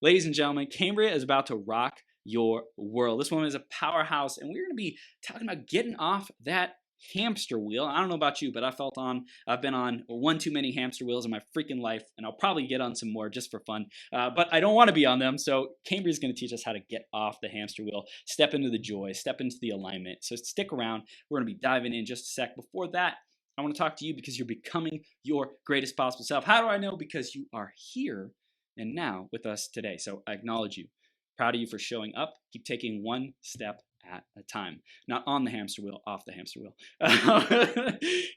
Ladies and gentlemen, Cambria is about to rock your world. This woman is a powerhouse, and we're going to be talking about getting off that hamster wheel. I don't know about you, but I've been on one too many hamster wheels in my freaking life, and I'll probably get on some more just for fun. But I don't want to be on them, so Cambria is going to teach us how to get off the hamster wheel, step into the joy, step into the alignment. So stick around. We're going to be diving in just a sec. Before that, I want to talk to you because you're becoming your greatest possible self. How do I know? Because you are here and now with us today. So I acknowledge you. Proud of you for showing up. Keep taking one step at a time. Not on the hamster wheel, off the hamster wheel.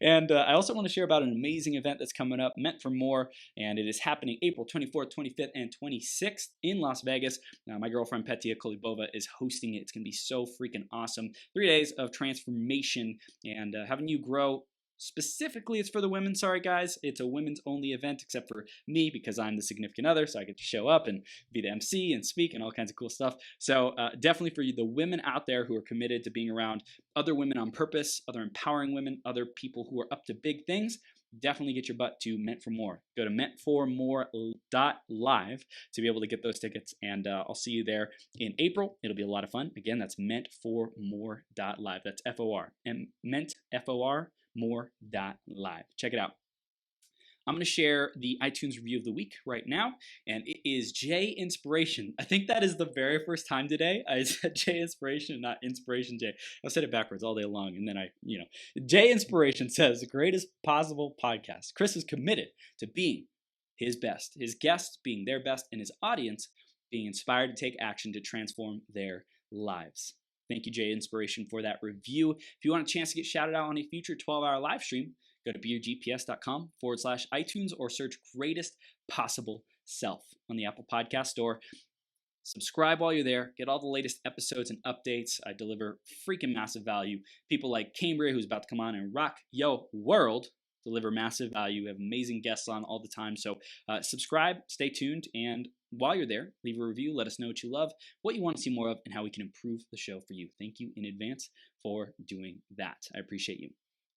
And I also want to share about an amazing event that's coming up, Meant for More, and it is happening April 24th, 25th, and 26th in Las Vegas. My girlfriend Petia Kolibova is hosting it. It's going to be so freaking awesome. 3 days of transformation and having you grow. Specifically, it's for the women. Sorry, guys. It's a women's only event, except for me, because I'm the significant other, so I get to show up and be the MC and speak and all kinds of cool stuff. So definitely for you, the women out there who are committed to being around other women on purpose, other empowering women, other people who are up to big things, definitely get your butt to Meant for More. Go to meantformore.live to be able to get those tickets, and I'll see you there in April. It'll be a lot of fun. Again, that's meantformore.live. That's F-O-R. And meant, F-O-R, more.live. Check it out. I'm going to share the iTunes review of the week right now, and it is J Inspiration. I think that is the very first time today I said J Inspiration, not Inspiration J. I said it backwards all day long, and then J Inspiration says, the greatest possible podcast. Chris is committed to being his best, his guests being their best, and his audience being inspired to take action to transform their lives. Thank you, J Inspiration, for that review. If you want a chance to get shouted out on a future 12-hour live stream, go to beyourgps.com/iTunes or search Greatest Possible Self on the Apple Podcast Store. Subscribe while you're there. Get all the latest episodes and updates. I deliver freaking massive value. People like Cambria, who's about to come on and rock yo world, deliver massive value. We have amazing guests on all the time. So subscribe, stay tuned, and while you're there, leave a review. Let us know what you love, what you want to see more of, and how we can improve the show for you. Thank you in advance for doing that. I appreciate you.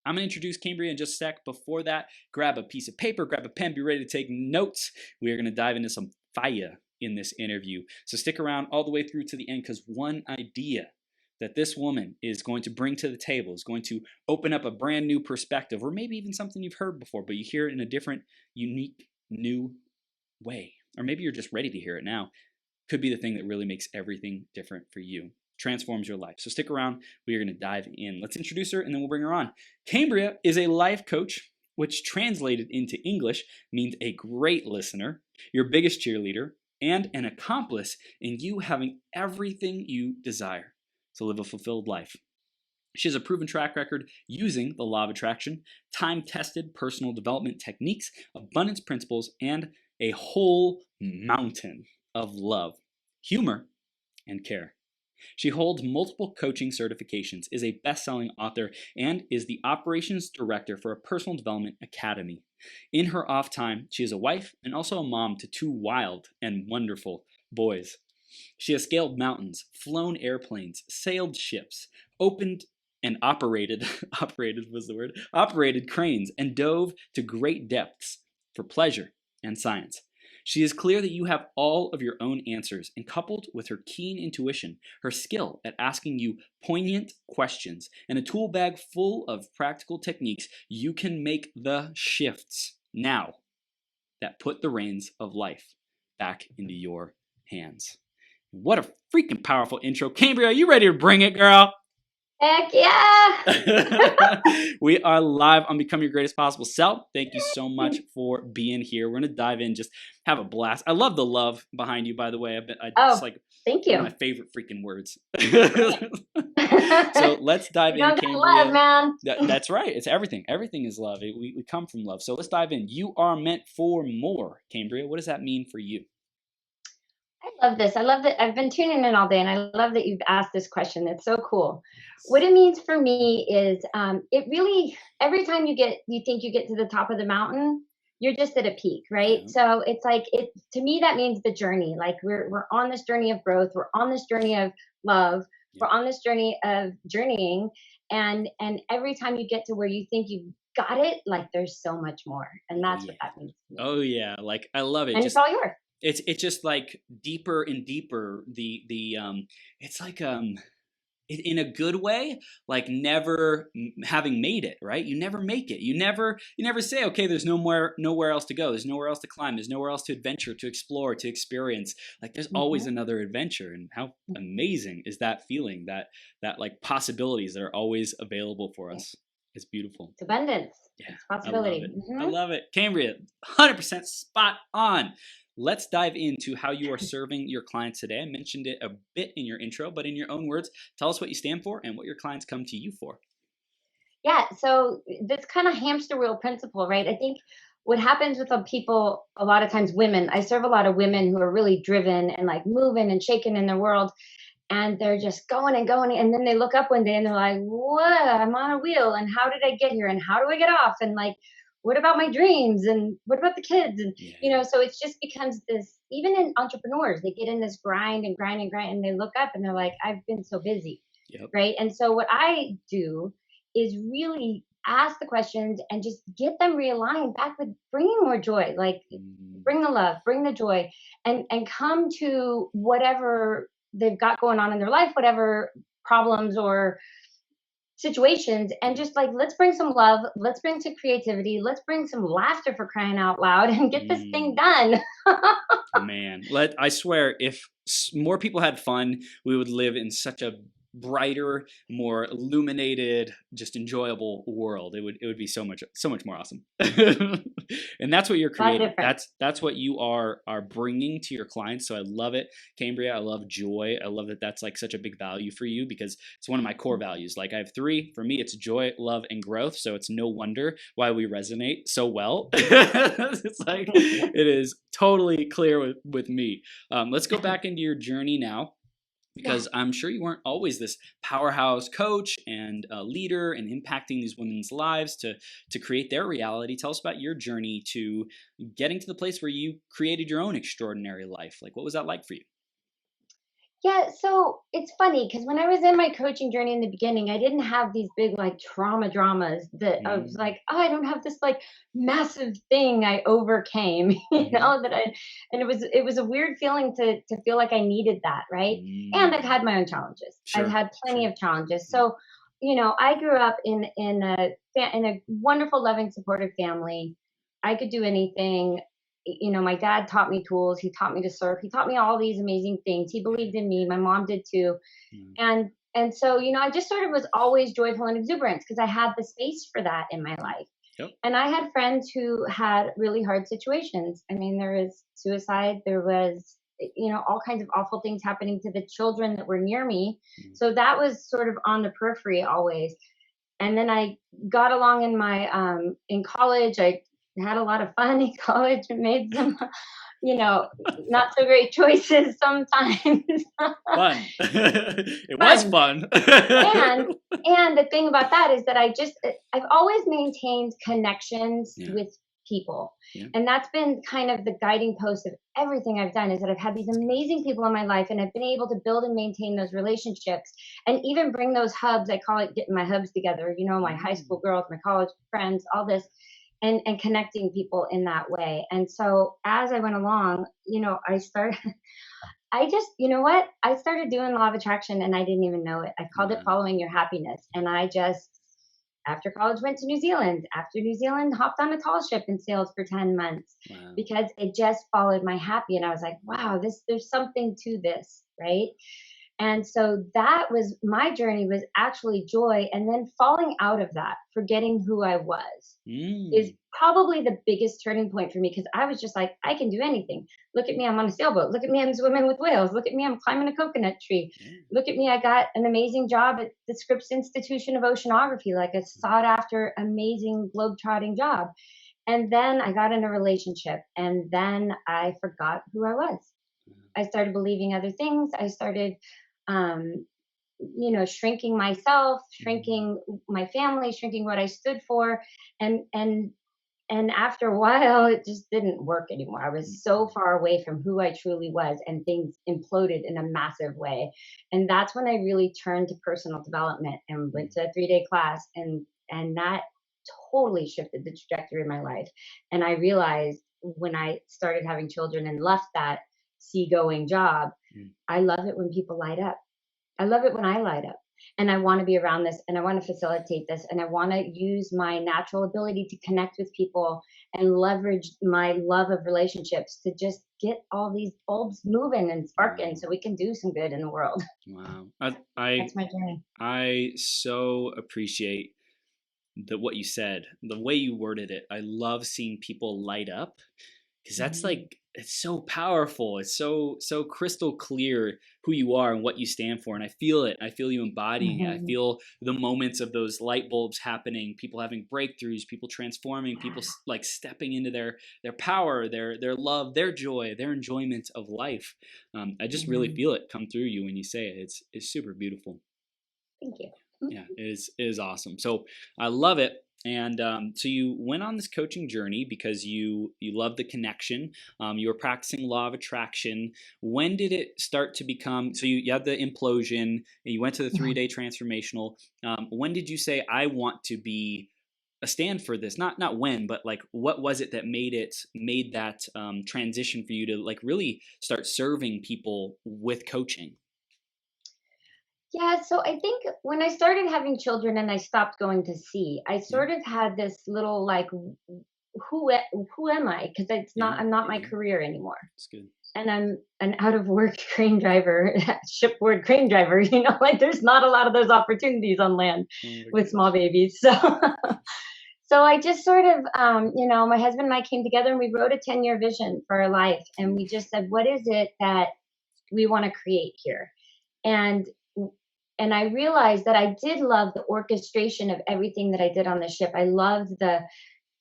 I'm going to introduce Cambria in just a sec. Before that, grab a piece of paper, grab a pen, be ready to take notes. We are going to dive into some fire in this interview. So stick around all the way through to the end, because one idea that this woman is going to bring to the table is going to open up a brand new perspective, or maybe even something you've heard before, but you hear it in a different, unique, new way. Or maybe you're just ready to hear it now. Could be the thing that really makes everything different for you. Transforms your life. So stick around. We are going to dive in. Let's introduce her, and then we'll bring her on. Cambria is a life coach, which translated into English means a great listener, your biggest cheerleader, and an accomplice in you having everything you desire to live a fulfilled life. She has a proven track record using the law of attraction, time-tested personal development techniques, abundance principles, and a whole mountain of love, humor, and care. She holds multiple coaching certifications, is a best-selling author, and is the operations director for a personal development academy. In her off time, she is a wife and also a mom to 2 wild and wonderful boys. She has scaled mountains, flown airplanes, sailed ships, opened and operated cranes, and dove to great depths for pleasure and science. She is clear that you have all of your own answers, and coupled with her keen intuition, her skill at asking you poignant questions, and a tool bag full of practical techniques, you can make the shifts now that put the reins of life back into your hands. What a freaking powerful intro. Cambria, are you ready to bring it, girl? Heck yeah! We are live on Become Your Greatest Possible Self. Thank you so much for being here. We're going to dive in, just have a blast. I love the love behind you, by the way. It's like thank you. One of my favorite freaking words. So let's dive in, Cambria. Love, man. That's right. It's everything. Everything is love. We come from love. So let's dive in. You are meant for more, Cambria. What does that mean for you? I love this. I love that. I've been tuning in all day, and I love that you've asked this question. It's so cool. What it means for me is, it really, every time you think you get to the top of the mountain, you're just at a peak, right? Mm-hmm. So it's like, to me, that means the journey. Like we're on this journey of growth. We're on this journey of love. Yeah. We're on this journey of journeying. And every time you get to where you think you've got it, like there's so much more. And that's what that means. Oh yeah. Like I love it. And it's all yours. It's just like deeper and deeper. It's like in a good way, like never having made it, right? You never make it. You never say, okay, there's nowhere else to go. There's nowhere else to climb. There's nowhere else to adventure, to explore, to experience. Like there's always Mm-hmm. another adventure. And how amazing is that feeling, that like possibilities that are always available for us. It's beautiful. It's abundance. Yeah, It's I love possibility. it. I Mm-hmm. love it. Cambria, 100% spot on. Let's dive into how you are serving your clients today. I mentioned it a bit in your intro, but in your own words, tell us what you stand for and what your clients come to you for. Yeah, so this kind of hamster wheel principle, right? I think what happens with people, a lot of times women, I serve a lot of women who are really driven and like moving and shaking in their world, and they're just going and going. And then they look up one day and they're like, what? I'm on a wheel. And how did I get here? And how do I get off? And like, what about my dreams? And what about the kids? And, Yeah. so it just becomes this, even in entrepreneurs, they get in this grind and grind and grind. And they look up and they're like, I've been so busy. Yep. Right. And so what I do is really ask the questions and just get them realigned back with bringing more joy, like bring the love, bring the joy, and come to whatever they've got going on in their life, whatever problems or situations, and just like, let's bring some love, let's bring some creativity, let's bring some laughter for crying out loud and get this thing done. Man, I swear, if more people had fun, we would live in such a brighter, more illuminated, just enjoyable world. It would be so much more awesome. And that's what you're A lot of creating. difference. That's what you are bringing to your clients. So I love it, Cambria. I love joy. I love that that's like such a big value for you, because it's one of my core values. Like I have three. For me, it's joy, love, and growth. So it's no wonder why we resonate so well. It's like it is totally clear with me. Let's go back into your journey now, Yeah. because I'm sure you weren't always this powerhouse coach and leader and impacting these women's lives to create their reality. Tell us about your journey to getting to the place where you created your own extraordinary life. Like, what was that like for you? Yeah, so it's funny because when I was in my coaching journey in the beginning, I didn't have these big like trauma dramas that I was Mm-hmm. like, oh, I don't have this like massive thing I overcame, Mm-hmm. and it was a weird feeling to feel like I needed that, right? And I've had my own challenges. I've Sure, had plenty sure. of challenges. Yeah. So, I grew up in a wonderful, loving, supportive family. I could do anything. My dad taught me tools. He taught me to surf. He taught me all these amazing things. He believed in me. My mom did too. Yeah. And so, I just sort of was always joyful and exuberant because I had the space for that in my life. Yep. And I had friends who had really hard situations. I mean, there was suicide, there was, all kinds of awful things happening to the children that were near me. Mm. So that was sort of on the periphery always. And then I got along in college. I had a lot of fun in college and made some, you know, not so great choices sometimes. Fun. It was Fun. fun. And the thing about that is that I've always maintained connections Yeah. with people. Yeah. And that's been kind of the guiding post of everything I've done, is that I've had these amazing people in my life, and I've been able to build and maintain those relationships and even bring those hubs. I call it getting my hubs together, my high school girls, my college friends, all this, and connecting people in that way. And so as I went along, I started I just, you know what? I started doing law of attraction and I didn't even know it. I called it Wow. following your happiness. And I just, after college, went to New Zealand. After New Zealand, hopped on a tall ship and sailed for 10 months Wow. because it just followed my happy. And I was like, wow, there's something to this, right? And so that was my journey, was actually joy. And then falling out of that, forgetting who I was, is probably the biggest turning point for me, because I was just like, I can do anything. Look at me, I'm on a sailboat. Look at me, I'm swimming with whales. Look at me, I'm climbing a coconut tree. Look at me, I got an amazing job at the Scripps Institution of Oceanography, like a sought after, amazing, globe-trotting job. And then I got in a relationship, and then I forgot who I was. I started believing other things. I started, um, shrinking myself, shrinking my family, shrinking what I stood for, and after a while, it just didn't work anymore. I was so far away from who I truly was, and things imploded in a massive way. And that's when I really turned to personal development and went to a 3-day class, and that totally shifted the trajectory of my life. And I realized when I started having children and left that seagoing job, Mm. I love it when people light up. I love it when I light up. And I want to be around this and I want to facilitate this and I want to use my natural ability to connect with people and leverage my love of relationships to just get all these bulbs moving and sparking Wow. so we can do some good in the world. Wow. I That's my journey. I so appreciate what you said, the way you worded it. I love seeing people light up because that's Mhm. like it's so powerful. It's so crystal clear who you are and what you stand for. And I feel it. I feel you embodying it. I Mhm. feel the moments of those light bulbs happening, people having breakthroughs, people transforming, people Yeah. like stepping into their power, their love, their joy, their enjoyment of life. I just really Mhm. feel it come through you when you say it. It's super beautiful. Thank you. Yeah, it is awesome. So I love it. And so you went on this coaching journey because you love the connection. You were practicing law of attraction. When did it start to become? So you had the implosion. And you went to the 3 day transformational. When did you say I want to be a stand for this? Not when, but like what was it that made that transition for you to like really start serving people with coaching? Yeah, so I think when I started having children and I stopped going to sea, I Yeah, sort of had this little like, who am I? Because it's yeah, not I'm not my yeah. career anymore, It's good. and I'm an out of work crane driver, shipboard crane driver. Like there's not a lot of those opportunities on land Oh my with small gosh. babies. So so I just sort of, my husband and I came together and we wrote a 10-year vision for our life, and we just said, what is it that we want to create here? And and I realized that I did love the orchestration of everything that I did on the ship. I loved the,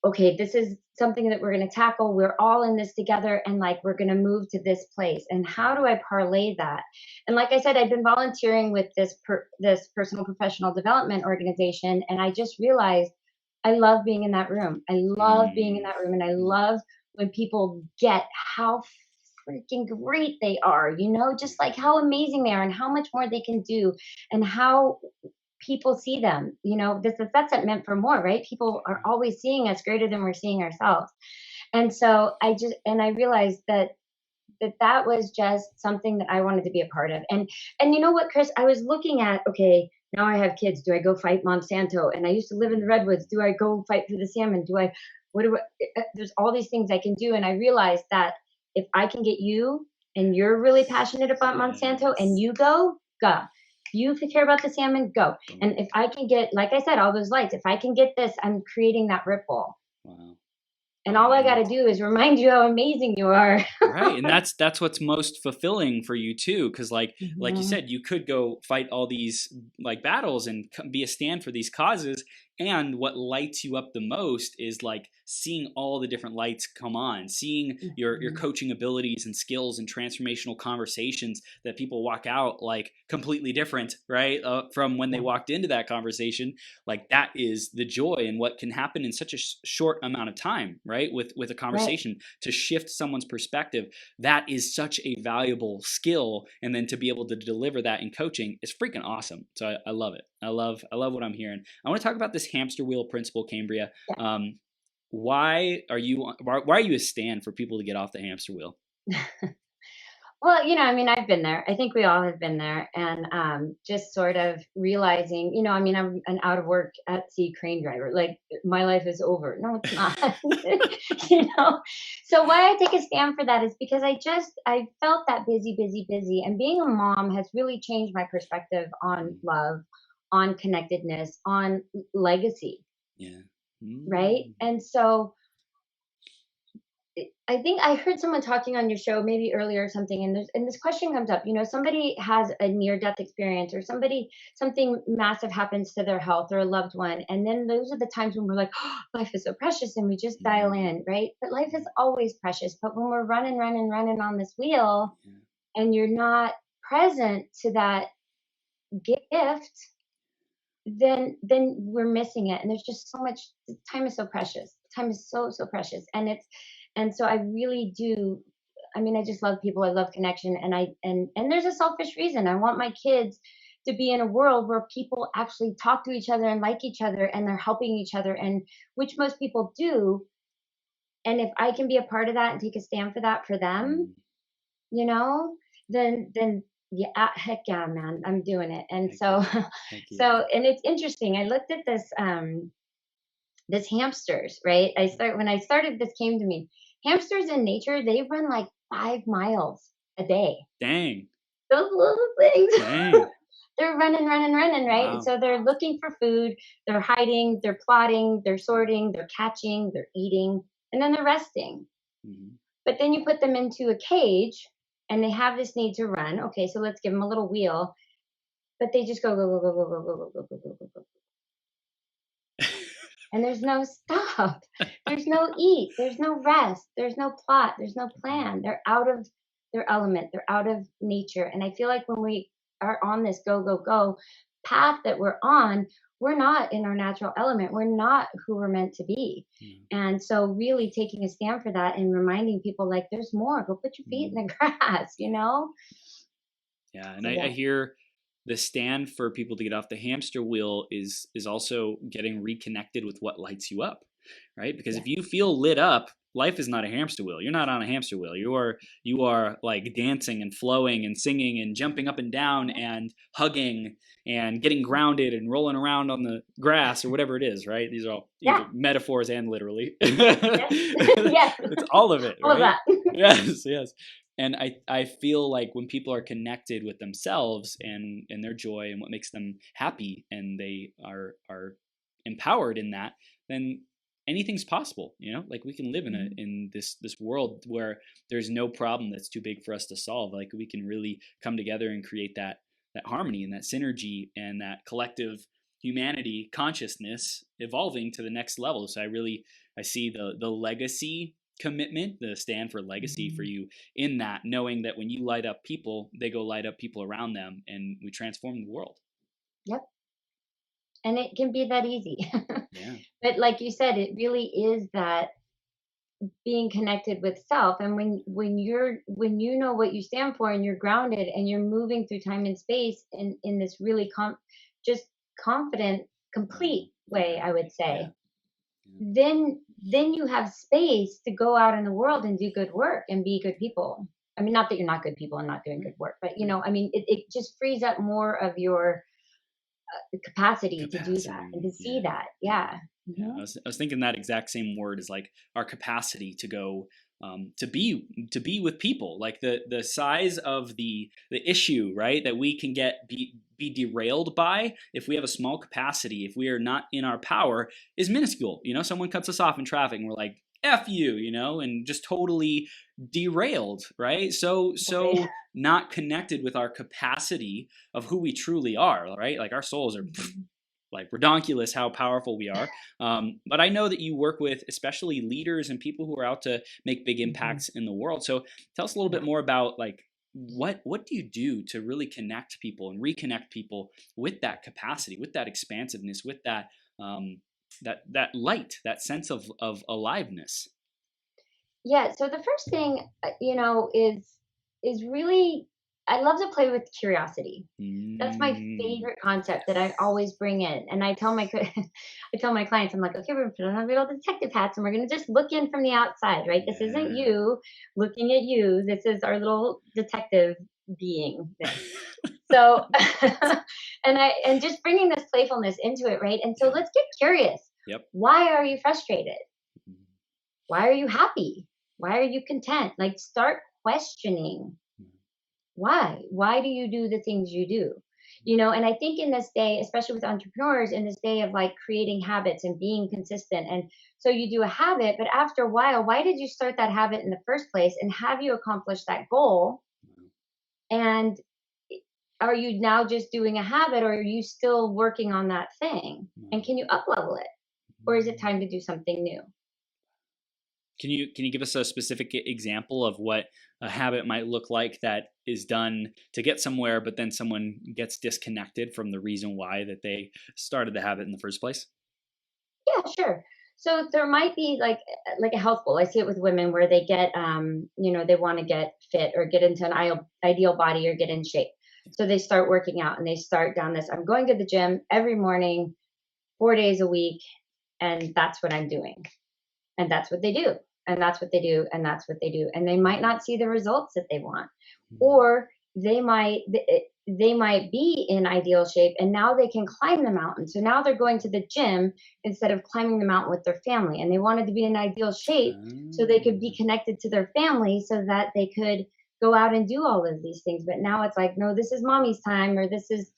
okay, this is something that we're going to tackle. We're all in this together and like we're going to move to this place. And how do I parlay that? And like I said, I've been volunteering with this personal professional development organization, and I just realized I love being in that room. I love being in Mm. that room, and I Mm. love when people get how freaking great they are, just like how amazing they are and how much more they can do and how people see them. That's meant for more, right? People are always seeing us greater than we're seeing ourselves. And so I realized that was just something that I wanted to be a part of. And you know what, Chris, I was looking at, okay, now I have kids. Do I go fight Monsanto? And I used to live in the redwoods. Do I go fight for the salmon? What do I, there's all these things I can do. And I realized that if I can get you and you're really passionate about Monsanto and Yes. you go. You care about the salmon, go. Boom. And if I can get, like I said, all those lights, if I can get this, I'm creating that ripple. Wow. And Wow. all I got And to do is remind you how amazing you are. right, and that's what's most fulfilling for you too, because like you Mhm. said, you could go fight all these like battles and be a stand for these causes, and what lights you up the most is like seeing all the different lights come on, seeing your Mhm. coaching abilities and skills and transformational conversations that people walk out like completely different, right, from when they Yeah, walked into that conversation. Like that is the joy and what can happen in such a short amount of time, right, with a right. conversation to shift someone's perspective. That is such a valuable skill, and then to be able to deliver that in coaching is freaking awesome. So I love it. I love what I'm hearing. I want to talk about this hamster wheel principle, Cambria. um, why are you a stand for people to get off the hamster wheel? Well, I mean, I've been there. I think we all have been there. And just sort of realizing, I mean, I'm an out of work at sea crane driver. Like my life is over. No, it's not. you know? So why I take a stand for that is because I felt that busy, busy, busy. And being a mom has really changed my perspective on Mm, love, on connectedness, on legacy, yeah. right? Mm, And so I think I heard someone talking on your show maybe earlier or something, and this question comes up. Somebody has a near death experience, or something massive happens to their health or a loved one, and then those are the times when we're like, oh, life is so precious, and we just dial mm, in, right? But life is mm, always precious. But when we're running, running, running on this wheel, yeah. and you're not present to that gift, then we're missing it. And there's just so much. Time is so precious. Time is so so precious, and so I really do. I mean, I just love people. I love connection, and there's a selfish reason. I want my kids to be in a world where people actually talk to each other and like each other, and they're helping each other, and which most people do. And if I can be a part of that and take a stand for that for them, Mm, you know, then yeah, heck yeah, man, I'm doing it. And heck so yeah. Heck yeah. so and it's interesting. I looked at this hamsters, right? When I started, this came to me. Hamsters in nature, they run like 5 miles a day. Dang. Those little things. Dang. They're running, running, running, right? And Wow. so they're looking for food, they're hiding, they're plotting, they're sorting, they're catching, they're eating, and then they're resting. Mhm. But then you put them into a cage and they have this need to run. Okay, so let's give them a little wheel, but they just go, go, go, go, go, go, go, go, go, go, go, go. And there's no stop. There's no eat. There's no rest. There's no plot. There's no plan. They're out of their element. They're out of nature. And I feel like when we are on this go, go, go path that we're on, we're not in our natural element. We're not who we're meant to be. Yeah. And so, really taking a stand for that and reminding people, like, there's more. Go put your feet Mm. in the grass, you know? Yeah, and So, I yeah. hear the stand for people to get off the hamster wheel is also getting reconnected with what lights you up, right? Because Yeah. if you feel lit up, life is not a hamster wheel. You're not on a hamster wheel. You are like dancing and flowing and singing and jumping up and down and hugging and getting grounded and rolling around on the grass or whatever it is, right? These are all either Yeah. metaphors and literally. Yes. Yes. It's all of it, All of right? that. Yes, yes. And I feel like when people are connected with themselves and their joy and what makes them happy, and they are empowered in that, then anything's possible. Like we can live in this world where there's no problem that's too big for us to solve. Like we can really come together and create that harmony and that synergy and that collective humanity consciousness evolving to the next level. So I see the legacy commitment, the stand for legacy for you in that, knowing that when you light up people, they go light up people around them, and we transform the world. Yep. And it can be that easy. Yeah. But like you said, it really is that being connected with self. And when you know what you stand for and you're grounded and you're moving through time and space in this really just confident, complete way, Yeah. I would Yeah. say, then you have space to go out in the world and do good work and be good people. I mean, not that you're not good people and not doing Right. good work, but Right. I mean, it just frees up more of your capacity to do that and to Capacity. see Yeah. that. Yeah. Yeah. Yeah. Hmm. I was thinking that exact same word is like our capacity to go to be with people, like the size of the issue, right, that we can be derailed by if we have a small capacity, if we are not in our power, is minuscule. Someone cuts us off in traffic and we're like, F you, and just totally derailed, right? Right. So not connected with our capacity of who we truly are, right? Like our souls are Mhm. like redonkulous how powerful we are. But I know that you work with especially leaders and people who are out to make big Mhm. impacts in the world. So tell us a little bit Yeah. more about like what do you do to really connect people and reconnect people with that capacity, with that expansiveness, with that light, that sense of aliveness. Yeah, so the first thing, is really, I love to play with curiosity. That's my Mm, favorite concept that I always bring in. And I tell I tell my clients, I'm like, okay, we're gonna put on our little detective hats and we're gonna just look in from the outside, right? This isn't yeah. you looking at you. This is our little detective beingness. So, and just bringing this playfulness into it, right? And so Yeah. let's get curious. Yep. Why are you frustrated? Why are you happy? Why are you content? Like, start questioning why do you do the things you do, and I think in this day, especially with entrepreneurs, in this day of like creating habits and being consistent, and so you do a habit, but after a while, why did you start that habit in the first place, and have you accomplished that goal? And are you now just doing a habit, or are you still working on that thing, and can you up level it, or is it time to do something new? Can you give us a specific example of what a habit might look like that is done to get somewhere, but then someone gets disconnected from the reason why that they started the habit in the first place? Yeah, sure. So there might be like a health goal. I see it with women where they get they want to get fit or get into an ideal body or get in shape. So they start working out and they start down this, I'm going to the gym every morning, 4 days a week, and that's what I'm doing. And that's what they do. and that's what they do, and that's what they do, and they might Mhm. not see the results that they want, Mhm. or they might be in ideal shape and now they can climb the mountain. So now they're going to the gym instead of climbing the mountain with their family, and they wanted to be in ideal shape so they could be Ah. connected to their family so that they could go out and do all of these things. But now it's like, no, this is mommy's time, or this is,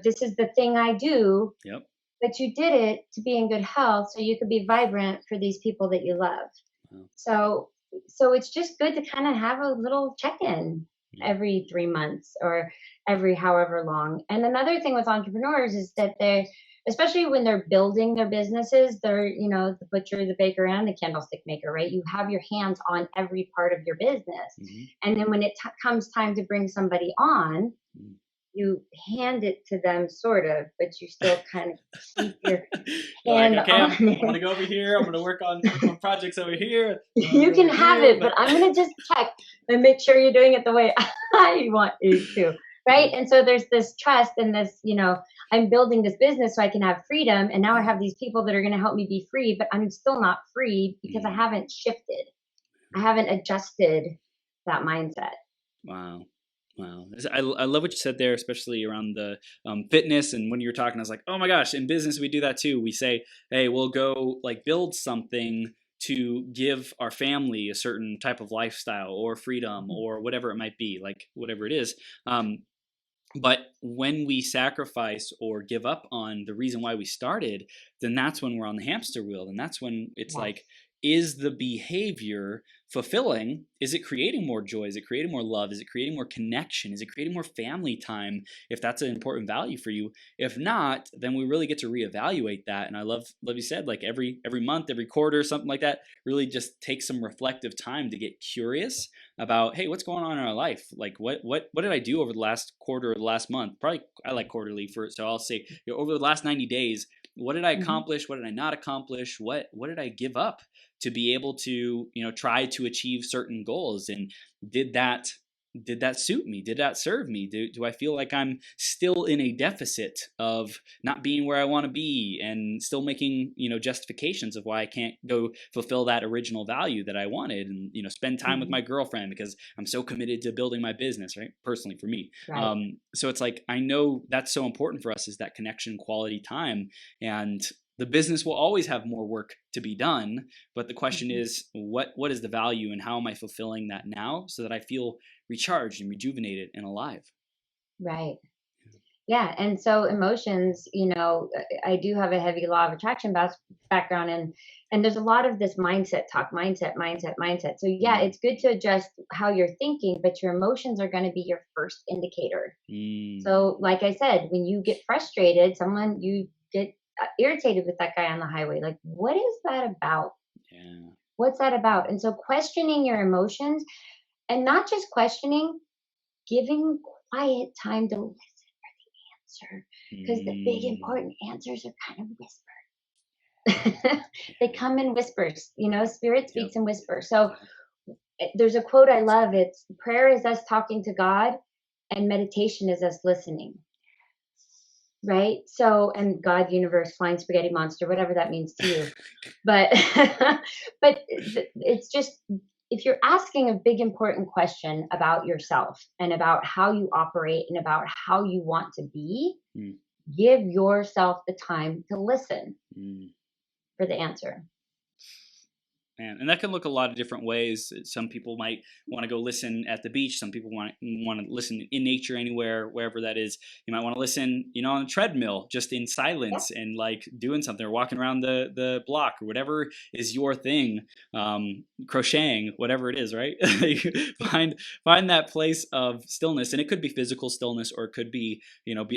this is the thing I do. Yep. But you did it to be in good health so you could be vibrant for these people that you love. Wow. So it's just good to kind of have a little check-in Mm. every 3 months or every however long. And another thing with entrepreneurs is that they, especially when they're building their businesses, they're, the butcher, the baker, and the candlestick maker, right? You have your hands on every part of your business. Mhm. And then when it comes time to bring somebody on, Mm. you hand it to them sort of, but you still kind of keep your You're like, hand okay, on I'm gonna it. go over here. I'm gonna work on projects over here. I'm gonna You go can over have here, it, but but I'm going to just check and make sure you're doing it the way I want you to. Right. yeah. And so there's this trust and this, I'm building this business so I can have freedom. And now I Yeah. have these people that are going to help me be free, but I'm still not free because I Mm. haven't shifted. I haven't adjusted that mindset. Wow. Wow. I love what you said there, especially around the fitness. And when you were talking, I was like, oh my gosh, in business, we do that too. We say, hey, we'll go like build something to give our family a certain type of lifestyle or freedom or whatever it might be, like whatever it is. Um, but when we sacrifice or give up on the reason why we started, then that's when we're on the hamster wheel. And that's when it's Yes. like, is the behavior fulfilling? Is it creating more joy? Is it creating more love? Is it creating more connection? Is it creating more family time? If that's an important value for you. If not, then we really get to reevaluate that. And I love you said, like every month, every quarter, something like that, really just take some reflective time to get curious about, hey, what's going on in our life? Like what did I do over the last quarter or the last month? Probably I like quarterly for it. So I'll say, over the last 90 days, what did I Hmm. accomplish? What did I not accomplish? What did I give up to be able to, try to achieve certain goals? And did that did that suit me? Did that serve me? Do I feel like I'm still in a deficit of not being where I want to be and still making, justifications of why I can't go fulfill that original value that I wanted and, spend time with Hmm. my girlfriend because I'm so committed to building my business, right? Personally for me. Right. So it's like, I know that's so important for us is that connection, quality time. And the business will always have more work to be done, but the question Hmm. is what is the value and how am I fulfilling that now so that I feel recharged and rejuvenated and alive. Right. Yeah, and so emotions, I do have a heavy law of attraction background, and there's a lot of this mindset talk, mindset. So yeah, Mm. it's good to adjust how you're thinking, but your emotions are going to be your first indicator. Mm. So like I said, when you get frustrated, someone you get irritated with that guy on the highway, like what is that about? Yeah. What's that about? And so questioning your emotions, and not just questioning, giving quiet time to answer, because the big Mm. important answers are kind of whispered. They Yeah. come in whispers, spirit Yep. speaks in whispers. So Yep. there's a quote I love. It's prayer is us talking to God and meditation is us listening. Right. So, and God, universe, flying spaghetti monster, whatever that means to you. But, but it's just, if you're asking a big important question about yourself and about how you operate and about how you want to be, Mm. give yourself the time to listen Mm. for the answer. And that can look a lot of different ways. Some people might want to go listen at the beach. Some people want to listen in nature, anywhere, wherever that is. You might want to listen, on a treadmill, just in Yep. silence and like doing something or walking around the block or whatever is your thing. Crocheting, whatever it is, right? find that place of stillness, and it could be physical stillness, or it could be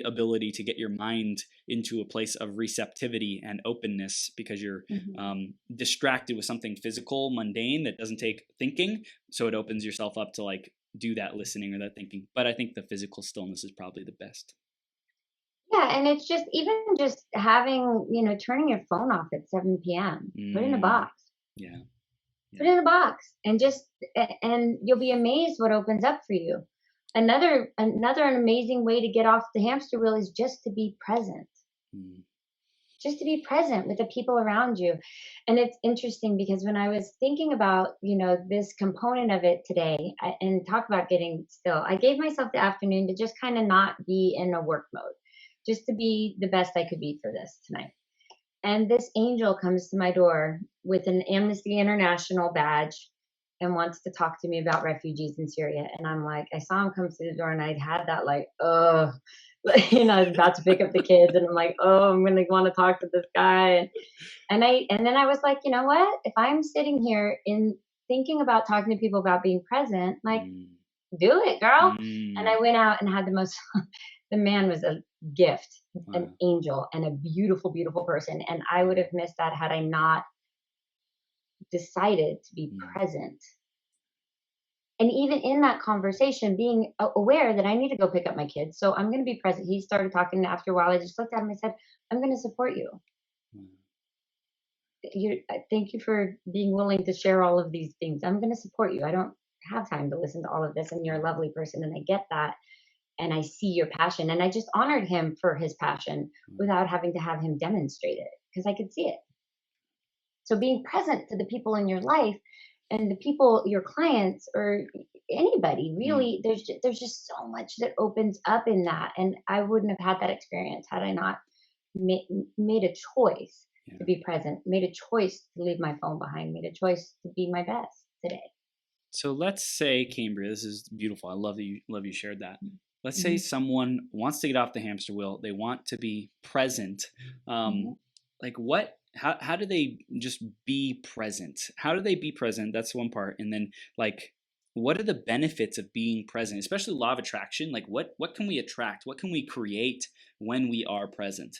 ability to get your mind into a place of receptivity and openness because you're Hmm. distracted with something physical, mundane that doesn't take thinking. So it opens yourself up to like do that listening or that thinking. But I think the physical stillness is probably the best. Yeah. And it's just, even just having, turning your phone off at 7 p.m., put it in a Mm, box, yeah, put it yeah. in a box, and just, and you'll be amazed what opens up for you. Another amazing way to get off the hamster wheel is just to be present. Mm. just to be present with the people around you. And it's interesting because when I was thinking about, this component of it today, and talk about getting still, I gave myself the afternoon to just kind of not be in a work mode, just to be the best I could be for this tonight. And this angel comes to my door with an Amnesty International badge and wants to talk to me about refugees in Syria. And I'm like, I saw him come through the door and I'd had that like, oh, I was about to pick up the kids and I'm like, oh, I'm gonna want to talk to this guy. And then I was like, you know what? If I'm sitting here in thinking about talking to people about being present, like, Mm. do it, girl. And Mm. I went out and had the most the man was a gift, an Wow. angel, and a beautiful, beautiful person. And I would have missed that had I not decided to be Mm. present. And even in that conversation, being aware that I need to go pick up my kids. So I'm going to be present. He started talking. And after a while, I just looked at him and I said, I'm going to support you. Wow. Thank you for being willing to share all of these things. I'm going to support you. I don't have time to listen to all of this. And you're a lovely person. And I get that. And I see your passion. And I just honored him for his passion without having to have him demonstrate it because I could see it. So being present to the people in your life and the people, your clients or anybody, Mm. really, there's just so much that opens up in that. And I wouldn't have had that experience had I not ma- made a choice Yeah. to be present, made a choice to leave my phone behind, made a choice to be my best today. So let's say, Cambria, this is beautiful. I love you shared that. Let's say Mhm, someone wants to get off the hamster wheel. They want to be present. mhm. Like what? How do they just be present? How do they be present? That's one part. And then like, what are the benefits of being present? Especially law of attraction. Like what can we attract? What can we create when we are present?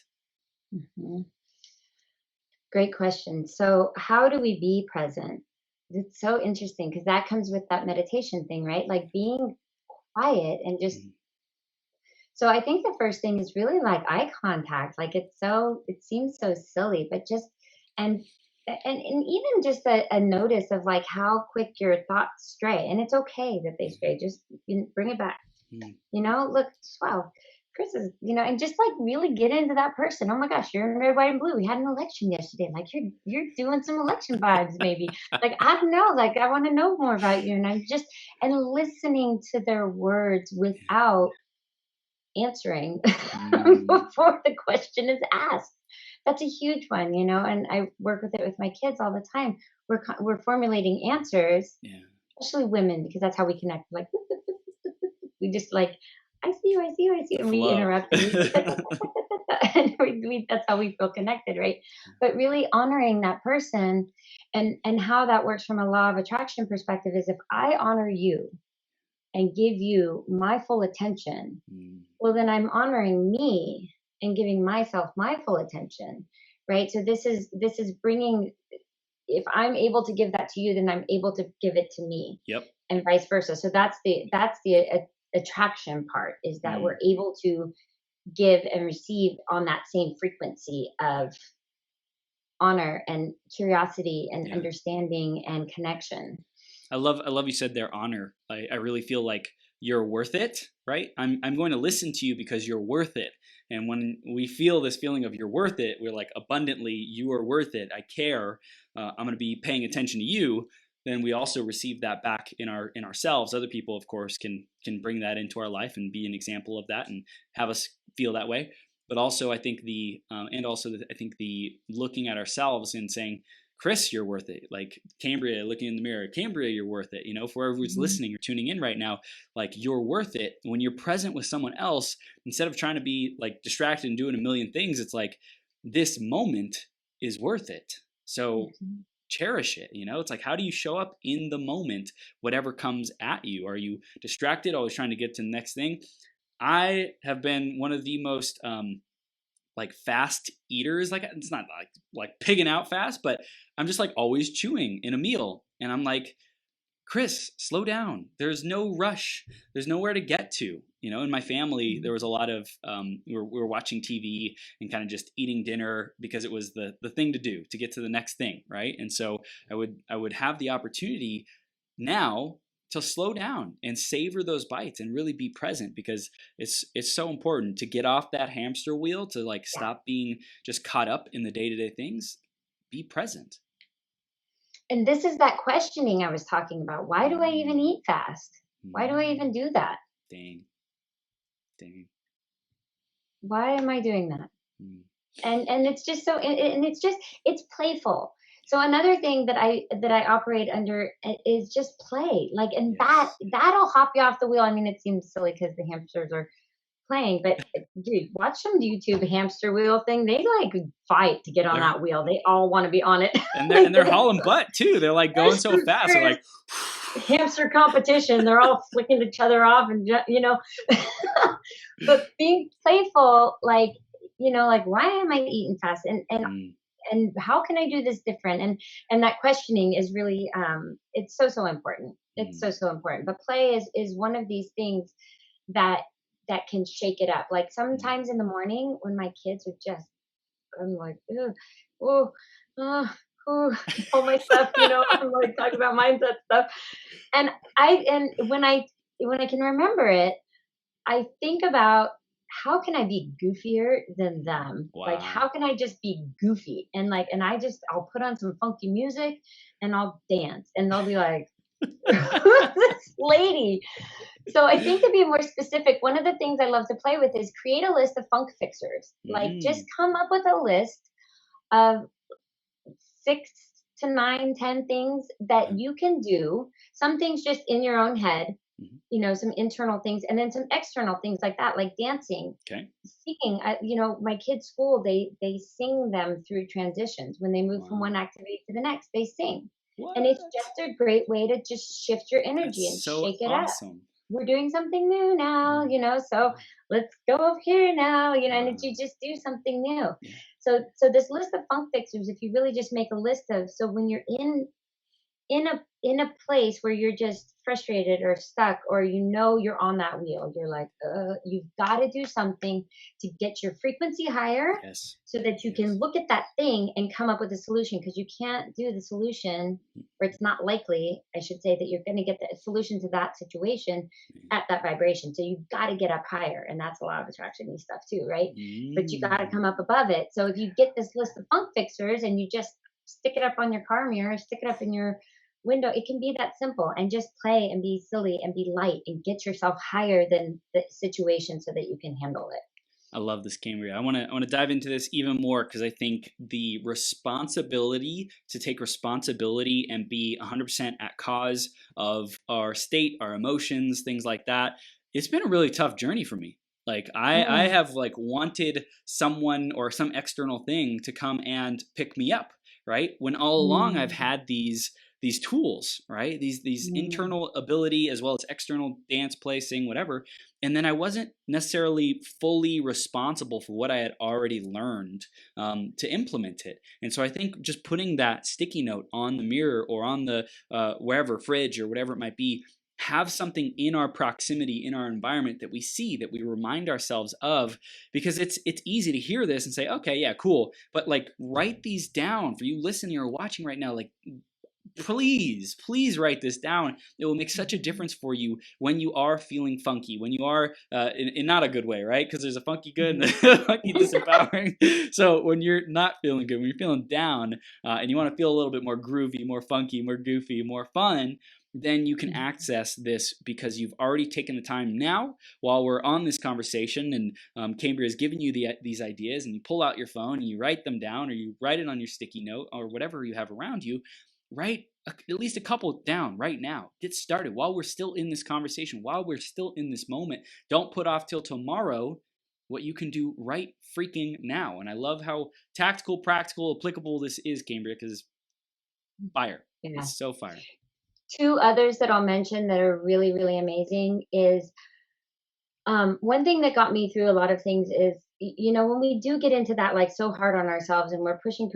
Mhm. Great question. So, how do we be present? It's so interesting because that comes with that meditation thing, right? Like being quiet and just. Mm. So, I think the first thing is really like eye contact. Like it seems so silly, but just, and, and even just a notice of like how quick your thoughts stray. And it's okay that they stray. Just bring it back. Mm. Look, wow, Chris is, and just like really get into that person. Oh my gosh, you're in red, white, and blue. We had an election yesterday. Like you're doing some election vibes, maybe. Like I don't know. Like I want to know more about you, and I'm just and listening to their words without answering Mm. before the question is asked. That's a huge one, and I work with it with my kids all the time. We're formulating answers, Yeah. especially women, because that's how we connect. Like we just like, I see you, I see you, I see you, The and we flow. interrupt and we just and that's how we feel connected, right? But really honoring that person and how that works from a law of attraction perspective is if I honor you and give you my full attention, Mm. well then I'm honoring me and giving myself my full attention, right? So this is bringing, if I'm able to give that to you, then I'm able to give it to me, Yep. and vice versa. So that's the attraction part, is that we're Mm. able to give and receive on that same frequency of honor and curiosity and Yeah. understanding and connection. I love you said their honor. I really feel like you're worth it, right? I'm going to listen to you because you're worth it. And when we feel this feeling of you're worth it, we're like abundantly, you are worth it. I care. I'm going to be paying attention to you. Then we also receive that back in ourselves. Other people, of course, can bring that into our life and be an example of that and have us feel that way. But also, I think I think the looking at ourselves and saying, Chris, you're worth it. Like Cambria, looking in the mirror, Cambria, you're worth it. For whoever who's Mhm. listening or tuning in right now, like you're worth it. When you're present with someone else, instead of trying to be like distracted and doing a million things, it's like this moment is worth it. So Mhm. cherish it. It's like, how do you show up in the moment, whatever comes at you? Are you distracted, always trying to get to the next thing? I have been one of the most like fast eaters. Like it's not like pigging out fast, but I'm just like always chewing in a meal, and I'm like, Chris, slow down. There's no rush. There's nowhere to get to. In my family, there was a lot of we were watching TV and kind of just eating dinner because it was the thing to do to get to the next thing, right? And so I would have the opportunity now to slow down and savor those bites and really be present, because it's so important to get off that hamster wheel, to like stop being just caught up in the day-to-day things. Be present. And this is that questioning I was talking about. Why do I even eat fast? Why do I even do that? Dang. Why am I doing that? Mm. And it's just so, and it's playful. So another thing that I operate under is just play. Like, and Yes. that'll hop you off the wheel. I mean, it seems silly because the hamsters are playing, but dude, watch some YouTube hamster wheel thing. They like fight to get on that wheel. They all want to be on it. And they're hauling butt too. They're like going so fast. They're like hamster competition. They're all flicking each other off, and but being playful, like, like, why am I eating fast? And how can I do this different? And that questioning is really, it's so important. It's so important. But play is one of these things that can shake it up. Like sometimes in the morning when my kids are just, I'm like, oh, all my stuff, I'm like talking about mindset stuff. And when I can remember it, I think about, how can I be goofier than them? Wow. Like, how can I just be goofy? And I'll put on some funky music and I'll dance, and they'll be like, who's this lady? So I think, to be more specific, one of the things I love to play with is create a list of funk fixers. Like, just come up with a list of 6 to 9, 10 things that you can do. Some things just in your own head, some internal things, and then some external things like that, like dancing, singing. My kids' school, they sing them through transitions. When they move from one activity to the next, they sing. What? And it's just a great way to just shift your energy and shake it up. We're doing something new now, so let's go over here now, and you just do something new. So this list of funk fixers, if you really just make a list of, so when you're in a place where you're just frustrated or stuck, or you're on that wheel, you're like, you've got to do something to get your frequency higher, so that you can look at that thing and come up with a solution, because you can't do the solution, or it's not likely, I should say, that you're going to get the solution to that situation at that vibration. So you've got to get up higher, and that's a law of attraction stuff too, right? But you got to come up above it. So if you get this list of funk fixers and you just stick it up on your car mirror, stick it up in your window, it can be that simple, and just play and be silly and be light and get yourself higher than the situation so that you can handle it. I love this, Cambria. I want to dive into this even more, because I think the responsibility to take responsibility and be 100% at cause of our state, our emotions, things like that. It's been a really tough journey for me. Like I have like wanted someone or some external thing to come and pick me up, right? When all along I've had these tools, right? These internal ability as well as external dance, play, sing, whatever. And then I wasn't necessarily fully responsible for what I had already learned to implement it. And so I think just putting that sticky note on the mirror or on the wherever, fridge or whatever it might be, have something in our proximity, in our environment that we see, that we remind ourselves of, because it's easy to hear this and say, okay, yeah, cool. But like, write these down for you listening or watching right now. Like, please write this down. It will make such a difference for you when you are feeling funky, when you are in not a good way, right? Because there's a funky good and a funky disempowering. So when you're not feeling good, when you're feeling down and you want to feel a little bit more groovy, more funky, more goofy, more fun, then you can access this, because you've already taken the time now while we're on this conversation, and Cambria has given you these ideas, and you pull out your phone and you write them down, or you write it on your sticky note or whatever you have around you. Write at least a couple down right now. Get started while we're still in this conversation, while we're still in this moment. Don't put off till tomorrow what you can do right freaking now. And I love how tactical, practical, applicable this is, Cambria, because fire. Yeah. It's so fire. 2 others that I'll mention that are really, really amazing is, one thing that got me through a lot of things is, when we do get into that, like, so hard on ourselves and we're pushing,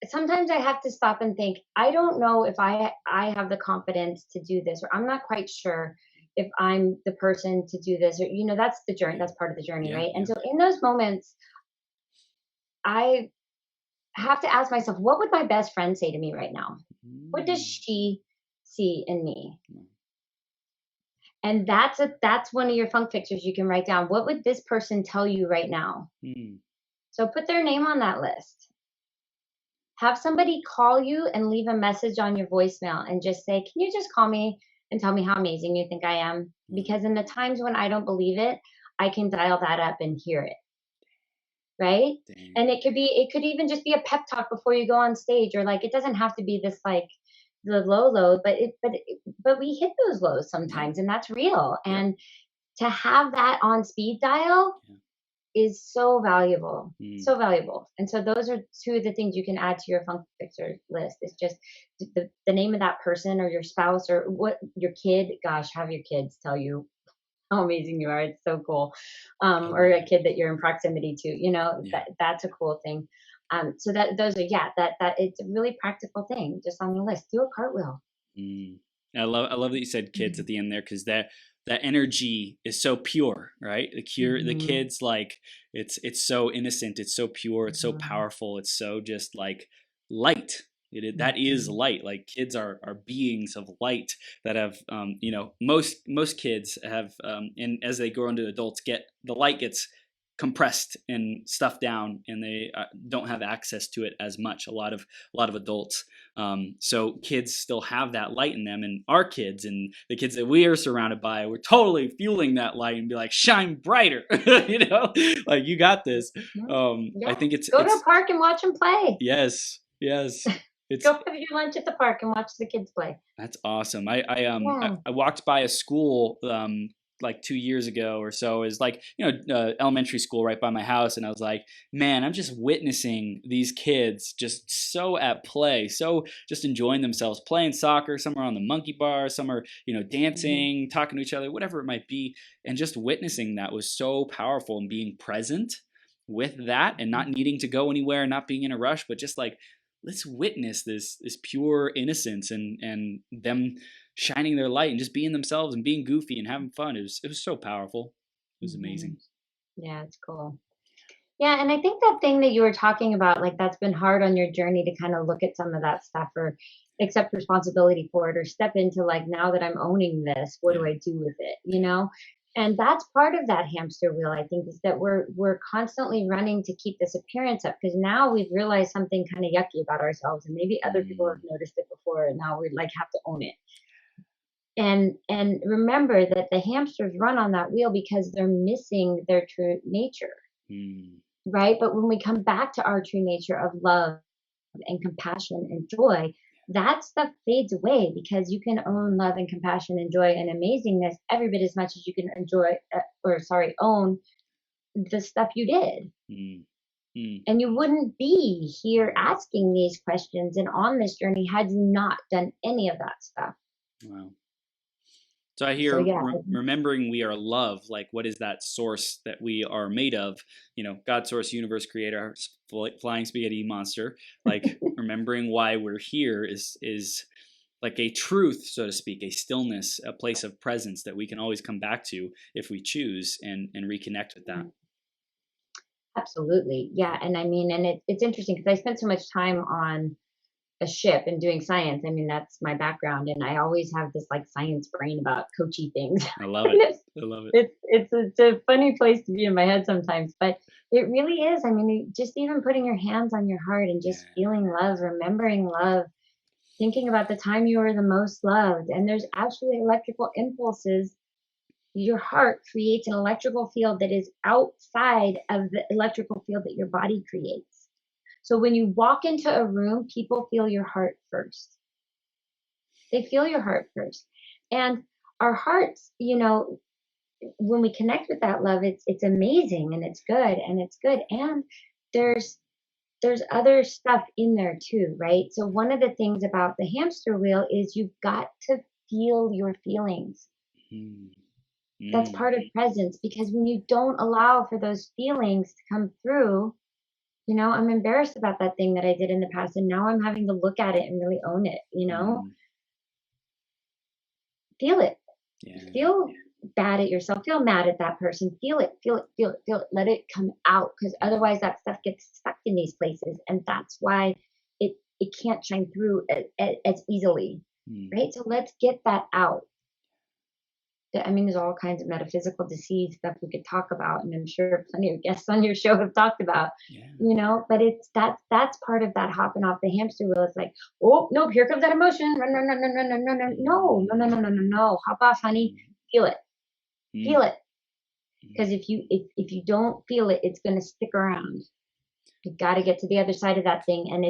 sometimes I have to stop and think, I don't know if I have the confidence to do this, or I'm not quite sure if I'm the person to do this, or, that's the journey, that's part of the journey, right? And so in those moments, I have to ask myself, what would my best friend say to me right now? What does she see in me? Mm. And that's one of your funk fixers you can write down. What would this person tell you right now? Mm. So put their name on that list. Have somebody call you and leave a message on your voicemail and just say, "Can you just call me and tell me how amazing you think I am?" Because in the times when I don't believe it, I can dial that up and hear it, right? And Dang. it could even just be a pep talk before you go on stage, or like it doesn't have to be this like the low, but we hit those lows Yeah. sometimes, and that's real. Yep. And to have that on speed dial Yeah. is so valuable, Mm. so valuable. And so those are two of the things you can add to your funk fixer list. It's just the name of that person or your spouse or what your kid. Gosh, have your kids tell you how amazing you are. It's so cool. I Or love a it. kid that you're in proximity to. Yeah. That's a cool thing. So that those are that it's a really practical thing just on the list. Do a cartwheel. Mm. I love that you said kids at Mhm. the end there, because that energy is so pure, right? The Mhm. kids, like, it's so innocent, it's so pure, it's so Mhm. powerful, it's so just like light. That is Mhm. light. Like, kids are beings of light that have, most kids have, and as they grow into adults, get the light gets compressed and stuffed down, and they don't have access to it as much. A lot of adults, so kids still have that light in them, and our kids and the kids that we are surrounded by, we're totally fueling that light and be like, shine brighter, like, you got this. Mhm. I Yeah. think it's Go to a it's park and watch them play. yes, yes, it's Go have your lunch at the park and watch the kids play. that's awesome. I Yeah. I walked by a school, like 2 years ago or so. Is like, elementary school right by my house, and I was like, man, I'm just witnessing these kids just so at play, so just enjoying themselves, playing soccer. Some are on the monkey bar, some are, Mhm. dancing, talking to each other, whatever it might be, and just witnessing that was so powerful, and being present with that, and not Mhm. needing to go anywhere, not being in a rush, but just like, let's witness this pure innocence, and them shining their light and just being themselves and being goofy and having fun. It was so powerful. It was Mhm. amazing. Yeah, it's cool. Yeah, and I think that thing that you were talking about, like that's been hard on your journey to kind of look at some of that stuff or accept responsibility for it or step into like now that I'm owning this, what do Yeah. I do with it? Yeah. And that's part of that hamster wheel, I think, is that we're constantly running to keep this appearance up because now we've realized something kind of yucky about ourselves and maybe other people have Mm. noticed it before and now we like have to own it. And remember that the hamsters run on that wheel because they're missing their true nature, Mm. right? But when we come back to our true nature of love and compassion and joy, that stuff fades away because you can own love and compassion and joy and amazingness every bit as much as you can own the stuff you did. Mm. Mm. And you wouldn't be here asking these questions and on this journey had you not done any of that stuff. Wow. So I So hear, yeah. remembering we are love. Like, what is that source that we are made of? God, source, universe, creator, flying spaghetti monster. Like, remembering why we're here is like a truth, so to speak, a stillness, a place of presence that we can always come back to if we choose, and reconnect with that. Absolutely. Yeah. And I mean, and it's interesting because I spent so much time on a ship and doing science. I mean, that's my background. And I always have this like science brain about coachy things. I love And it. I love it. it's a funny place to be in my head sometimes, but it really is. I mean, just even putting your hands on your heart and Yeah. just feeling love, remembering love, thinking about the time you were the most loved. And there's actually electrical impulses. Your heart creates an electrical field that is outside of the electrical field that your body creates. So when you walk into a room, people feel your heart first. They feel your heart first. And our hearts, when we connect with that love, it's amazing and it's good and it's good. And there's there's other stuff in there too, right? So one of the things about the hamster wheel is you've got to feel your feelings. Mm. That's Mm. part of presence because when you don't allow for those feelings to come through, I'm embarrassed about that thing that I did in the past and now I'm having to look at it and really own it. Mm. Feel it. Yeah. Feel bad at yourself, feel mad at that person, feel it, feel it, feel it, feel it, let it come out because Yeah. otherwise that stuff gets stuck in these places and that's why it can't shine through as easily. Mm. right? So let's get that out. I mean, there's all kinds of metaphysical disease stuff we could talk about, and I'm sure plenty of guests on your show have talked about, Yeah. but it's that's part of that hopping off the hamster wheel. It's like, oh nope, here comes that emotion. Run, run, run, run, run, run, run, run. No, no, no, no, no, no, no. Hop off, honey. Feel it. Mm. Feel it. Mm. Because if you don't feel it, it's gonna stick around. You gotta get to the other side of that thing. And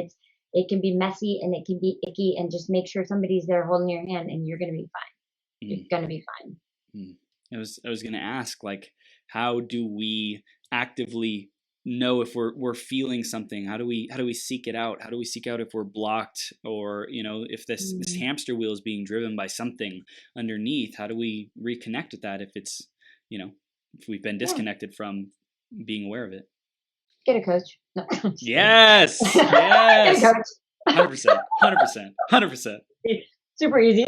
it can be messy and it can be icky, and just make sure somebody's there holding your hand and you're gonna be fine. You're Mm. gonna be fine. Mm. I was gonna ask, like, how do we actively know if we're feeling something? How do we seek it out? How do we seek out if we're blocked, or if this Mm. hamster wheel is being driven by something underneath? How do we reconnect with that if it's if we've been Yeah. disconnected from being aware of it? Get a coach. No, I'm just kidding. Yes, Get a yes, coach. 100%, 100%, 100%. Super easy.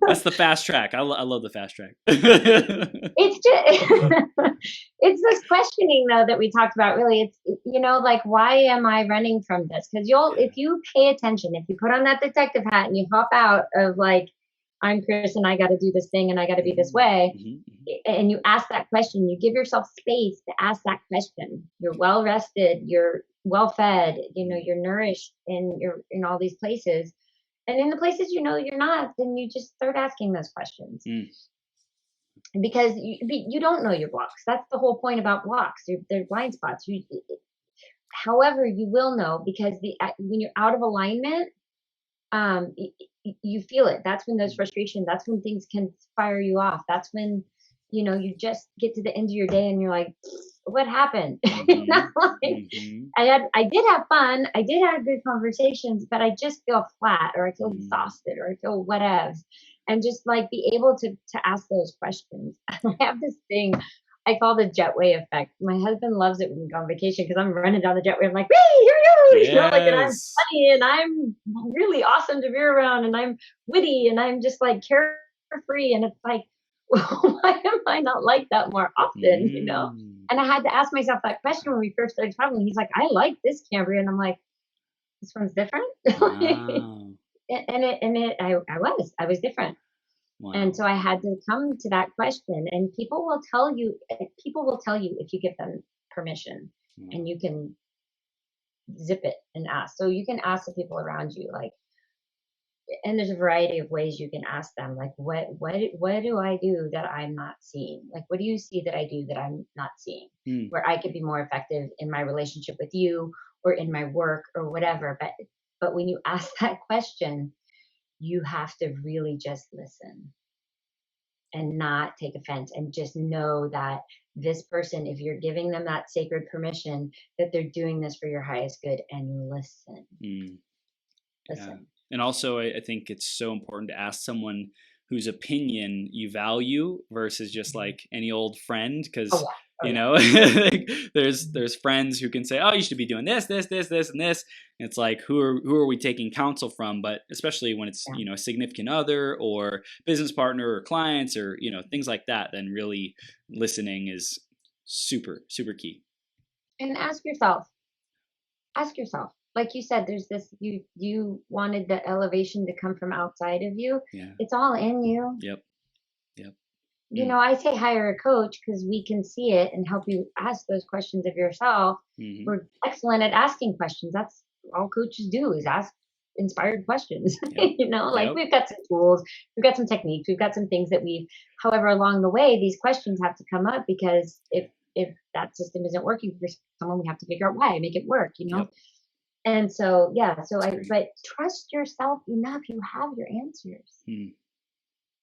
That's the fast track. I love the fast track. It's just it's this questioning though that we talked about. Really, it's like, why am I running from this? Because Yeah. if you pay attention, if you put on that detective hat and you hop out of like, I'm Chris and I got to do this thing and I got to be this way, and you ask that question, you give yourself space to ask that question. You're well rested, you're well fed, you're nourished, and you're in all these places. And in the places you're not, then you just start asking those questions, Mm. because you don't know your blocks. That's the whole point about blocks. They're blind spots. However, you will know, because when you're out of alignment, you feel it. That's when those frustrations. That's when things can fire you off. That's when you just get to the end of your day and you're like, what happened? Like, Mm-hmm. I did have fun. I did have good conversations, but I just feel flat, or I feel Mm. exhausted, or I feel whatever. And just like be able to ask those questions. I have this thing I call the jetway effect. My husband loves it when we go on vacation, because I'm running down the jetway. I'm like, hey, here you go, like, and I'm Yes. funny and I'm really awesome to be around, and I'm witty and I'm just like carefree. And it's like, why am I not like that more often? Mm. And I had to ask myself that question when we first started traveling. He's like, I like this Cambria. And I'm like, this one's different. Wow. I was different. And Wow. so I had to come to that question. And people will tell you if you give them permission, Wow. and you can zip it and ask. So you can ask the people around you, like, and there's a variety of ways you can ask them, like, what do I do that I'm not seeing? Like, what do you see that I do that I'm not seeing, Mm. where I could be more effective in my relationship with you, or in my work, or whatever. But when you ask that question, you have to really just listen and not take offense, and just know that this person, if you're giving them that sacred permission, that they're doing this for your highest good, and listen. Mm. Yeah. Listen. And also, I think it's so important to ask someone whose opinion you value versus just Mhm. like any old friend, Oh because yeah. Oh yeah. like, Mhm. there's friends who can say, oh, you should be doing this, this, this, this, and this. And it's like, who are we taking counsel from? But especially when it's Yeah. a significant other or business partner or clients, or things like that, then really listening is super, super key. And ask yourself, like you said, there's this, you wanted the elevation to come from outside of you. Yeah. It's all in you. Yep. Yep. Mm. I say hire a coach, because we can see it and help you ask those questions of yourself. Mm-hmm. We're excellent at asking questions. That's all coaches do, is ask inspired questions. Yep. Like, Yep. we've got some tools, we've got some techniques, we've got some things that however, along the way, these questions have to come up, because if that system isn't working for someone, we have to figure out why, make it work. Yep. And so, yeah, That's great. but trust yourself enough. You have your answers. Mm.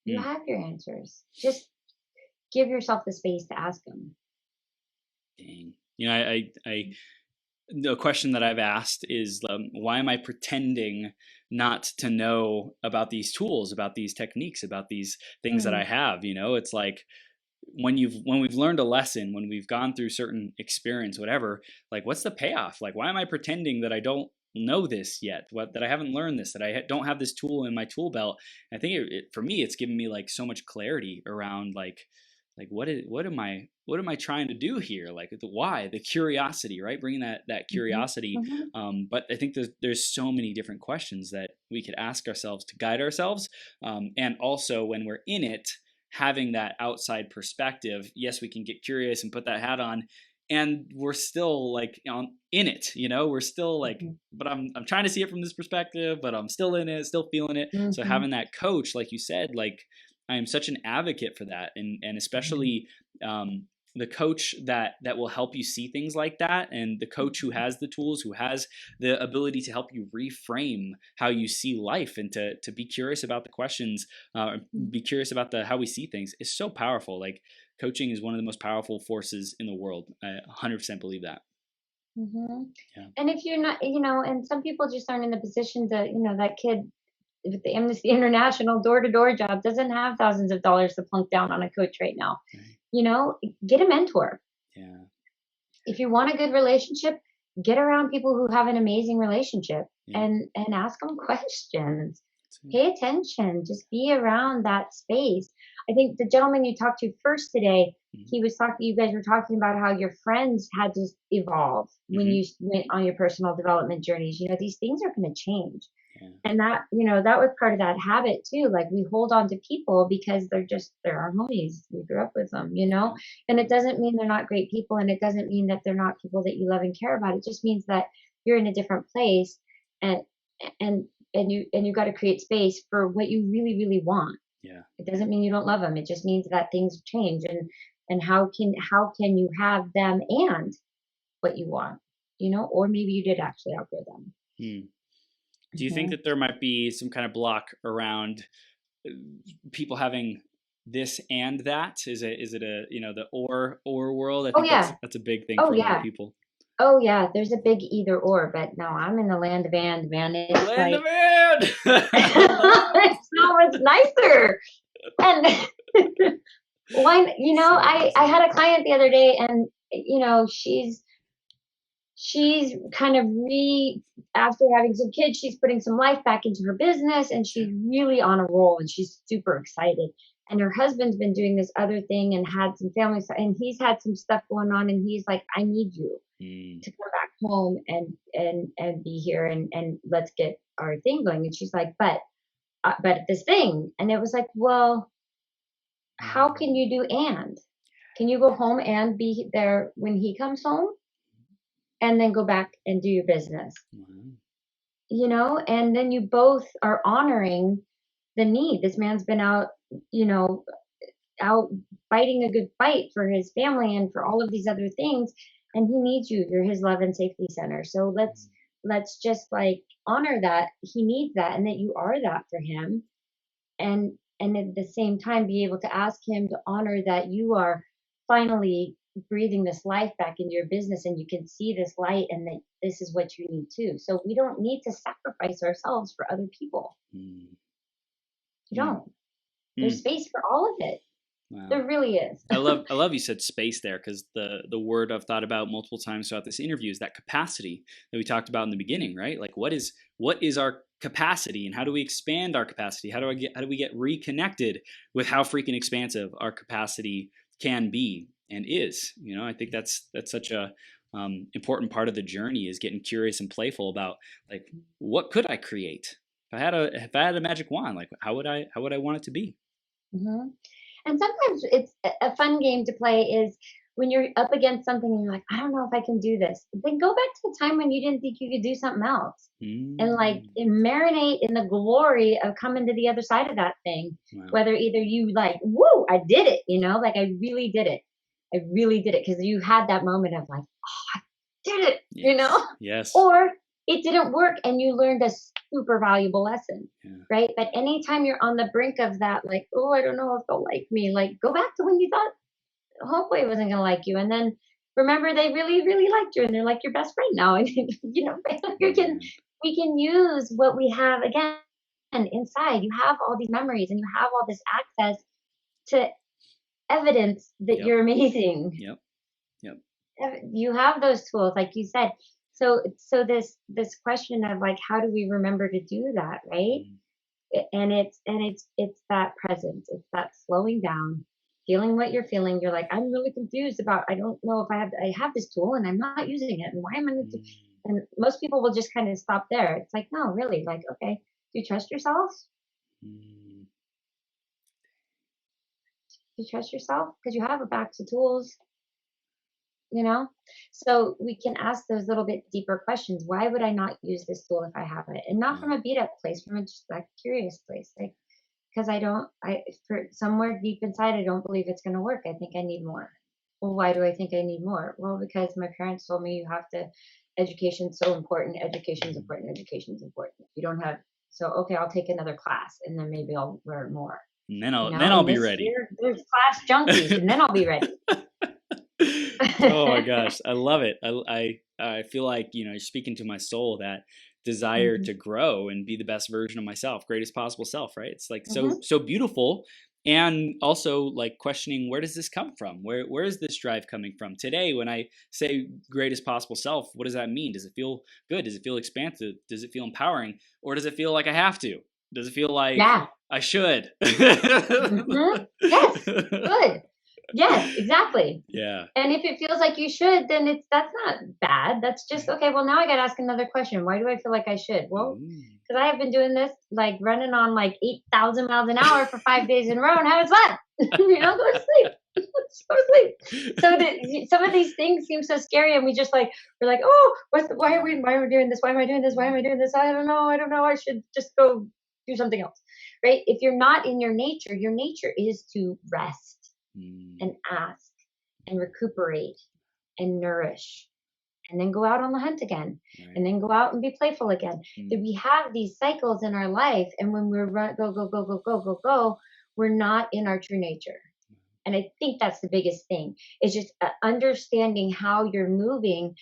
You Mm. have your answers. Just give yourself the space to ask them. Dang. The question that I've asked is, why am I pretending not to know about these tools, about these techniques, about these things that I Mm. have? It's like, when we've learned a lesson, when we've gone through certain experience, whatever, like, what's the payoff? Like, why am I pretending that I don't know this yet? That I haven't learned this, that I don't have this tool in my tool belt? I think for me, it's given me like so much clarity around, like like what am I trying to do here? Like the why, the curiosity, right? Bringing that curiosity. But I think there's so many different questions that we could ask ourselves to guide ourselves, and also when we're in it, having that outside perspective. Yes, we can get curious and put that hat on, and we're still like in it, we're still like, but I'm trying to see it from this perspective, but I'm still in it, still feeling it. So having that coach, like you said, like I am such an advocate for that, and especially the coach that will help you see things like that, and the coach who has the tools, who has the ability to help you reframe how you see life, and to be curious about the questions, be curious about how we see things, is so powerful. Like coaching is one of the most powerful forces in the world. I 100% believe that. Yeah. And if you're not, and some people just aren't in the position to, that kid with the Amnesty International door-to-door job doesn't have thousands of dollars to plunk down on a coach right now. Right. Get a mentor. Yeah. If you want a good relationship, get around people who have an amazing relationship, and ask them questions. Pay attention. Just be around that space. I think the gentleman you talked to first today, you guys were talking about how your friends had to evolve when you went on your personal development journeys. These things are going to change. Yeah. And that was part of that habit too. Like we hold on to people because they're our homies. We grew up with them, and it doesn't mean they're not great people. And it doesn't mean that they're not people that you love and care about. It just means that you're in a different place, and you got to create space for what you really, really want. Yeah. It doesn't mean you don't love them. It just means that things change, and how can you have them and what you want, or maybe you did actually outgrow them. Do you think that there might be some kind of block around people having this and that? Is it a the or world? I think that's a big thing for a lot of people. Oh yeah, there's a big either or, but no, I'm in the land of and, man. It's land of and. It's so much nicer. And I had a client the other day, and she's kind of after having some kids, she's putting some life back into her business, and she's really on a roll, and she's super excited. And her husband's been doing this other thing and had some family stuff, and he's had some stuff going on, and he's like, I need you to come back home and be here, and let's get our thing going. And she's like, but this thing. And it was like, well, how can you do can you go home and be there when he comes home, and then go back and do your business? And then you both are honoring the need. This man's been out fighting a good fight for his family and for all of these other things, and he needs you. You're his love and safety center. So let's just like honor that he needs that, and that you are that for him, and at the same time be able to ask him to honor that you are finally breathing this life back into your business, and you can see this light, and that this is what you need too. So we don't need to sacrifice ourselves for other people. You don't. There's space for all of it. Wow. There really is. I love you said space there, because the word I've thought about multiple times throughout this interview is that capacity that we talked about in the beginning, right? Like what is our capacity, and how do we expand our capacity? How do we get reconnected with how freaking expansive our capacity can be and is? I think that's such a important part of the journey, is getting curious and playful about like, what could I create if I had a magic wand? Like how would I want it to be? And sometimes it's a fun game to play is when you're up against something and you're like, I don't know if I can do this. Then go back to the time when you didn't think you could do something else, and like marinate in the glory of coming to the other side of that thing. Wow. Whether either you like, woo, I did it, like I really did it. I really did it, because you had that moment of like, oh, I did it, yes. Yes. Or it didn't work and you learned a super valuable lesson, right? But anytime you're on the brink of that, like, oh, I don't know if they'll like me, like go back to when you thought Homeboy wasn't going to like you. And then remember they really, really liked you, and they're like your best friend now. And, we can use what we have again inside. You have all these memories, and you have all this access to evidence that you're amazing. Yep. You have those tools, like you said. So this question of like, how do we remember to do that, right? And it's that presence. It's that slowing down, feeling what you're feeling. You're like, I'm really confused about, I don't know if I have this tool and I'm not using it. And why am I not and most people will just kind of stop there. It's like, no, really, like, okay, do you trust yourself? Mm. Do you trust yourself? Because you have a box of tools, you know? So we can ask those little bit deeper questions. Why would I not use this tool if I have it? And not from Yeah. a beat up place, from a just like curious place. Like, because for somewhere deep inside, I don't believe it's going to work. I think I need more. Well, why do I think I need more? Well, because my parents told me you have to, education's so important. Education's Mm. important. Education's important. You don't have, so, okay, I'll take another class and then maybe I'll learn more, And you then know, I'll and be this ready. year there's class junkies and then I'll be ready. Oh my gosh, I love it. I feel like, you know, you're speaking to my soul, that desire Hmm. to grow and be the best version of myself, greatest possible self, right? It's like Hmm. so beautiful. And also like questioning, where does this come from? Where is this drive coming from? Today, when I say greatest possible self, what does that mean? Does it feel good? Does it feel expansive? Does it feel empowering? Or does it feel like I have to? Does it feel like Yeah. I should? Hmm. Yes. Good. Yes, exactly. Yeah. And if it feels like you should, then that's not bad. That's just Right. okay. Well, now I got to ask another question. Why do I feel like I should? Well, Ooh. because I have been doing this, like running on like 8,000 miles an hour for 5 days in a row, and I was that. Go to sleep. Just go to sleep. So that some of these things seem so scary, and we're like, oh, why are we doing this? Why am I doing this? Why am I doing this? I don't know. I don't know. I should just go do something else, right? If you're not in your nature is to rest Mm. and ask and recuperate and nourish and then go out on the hunt again Right. and then go out and be playful again. That Mm. we have these cycles in our life, and when we're go go go go go go go, we're not in our true nature. And I think that's the biggest thing, is just understanding how you're moving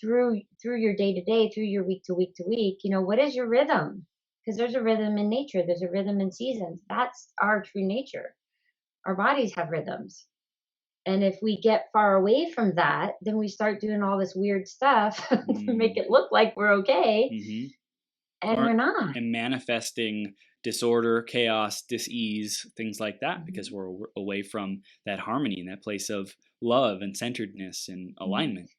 through your day to day, through your week to week to week. What is your rhythm? Because there's a rhythm in nature, there's a rhythm in seasons. That's our true nature. Our bodies have rhythms. And if we get far away from that, then we start doing all this weird stuff to make Mm. it look like we're okay, Mm-hmm. and we're not. And manifesting disorder, chaos, dis-ease, things like that, because Mhm, we're away from that harmony and that place of love and centeredness and mhm. alignment.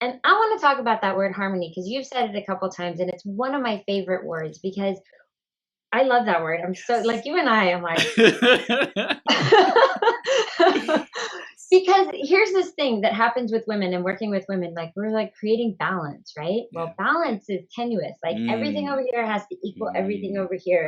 And I want to talk about that word harmony because you've said it a couple times, and it's one of my favorite words because I love that word. I'm so like Yes. you and I'm like, because here's this thing that happens with women and working with women, like we're like creating balance, right? Well, Yeah. balance is tenuous. Like everything Mm. over here has to equal everything Mm. over here,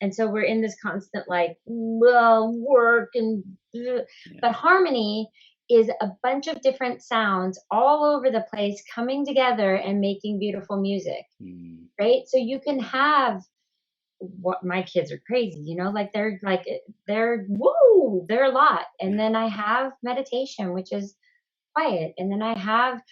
and so we're in this constant like work and but Yeah. harmony is a bunch of different sounds all over the place coming together and making beautiful music, Mm. right? So you can have what my kids are crazy, they're woo, they're a lot. And Yeah. then I have meditation, which is quiet, and then I have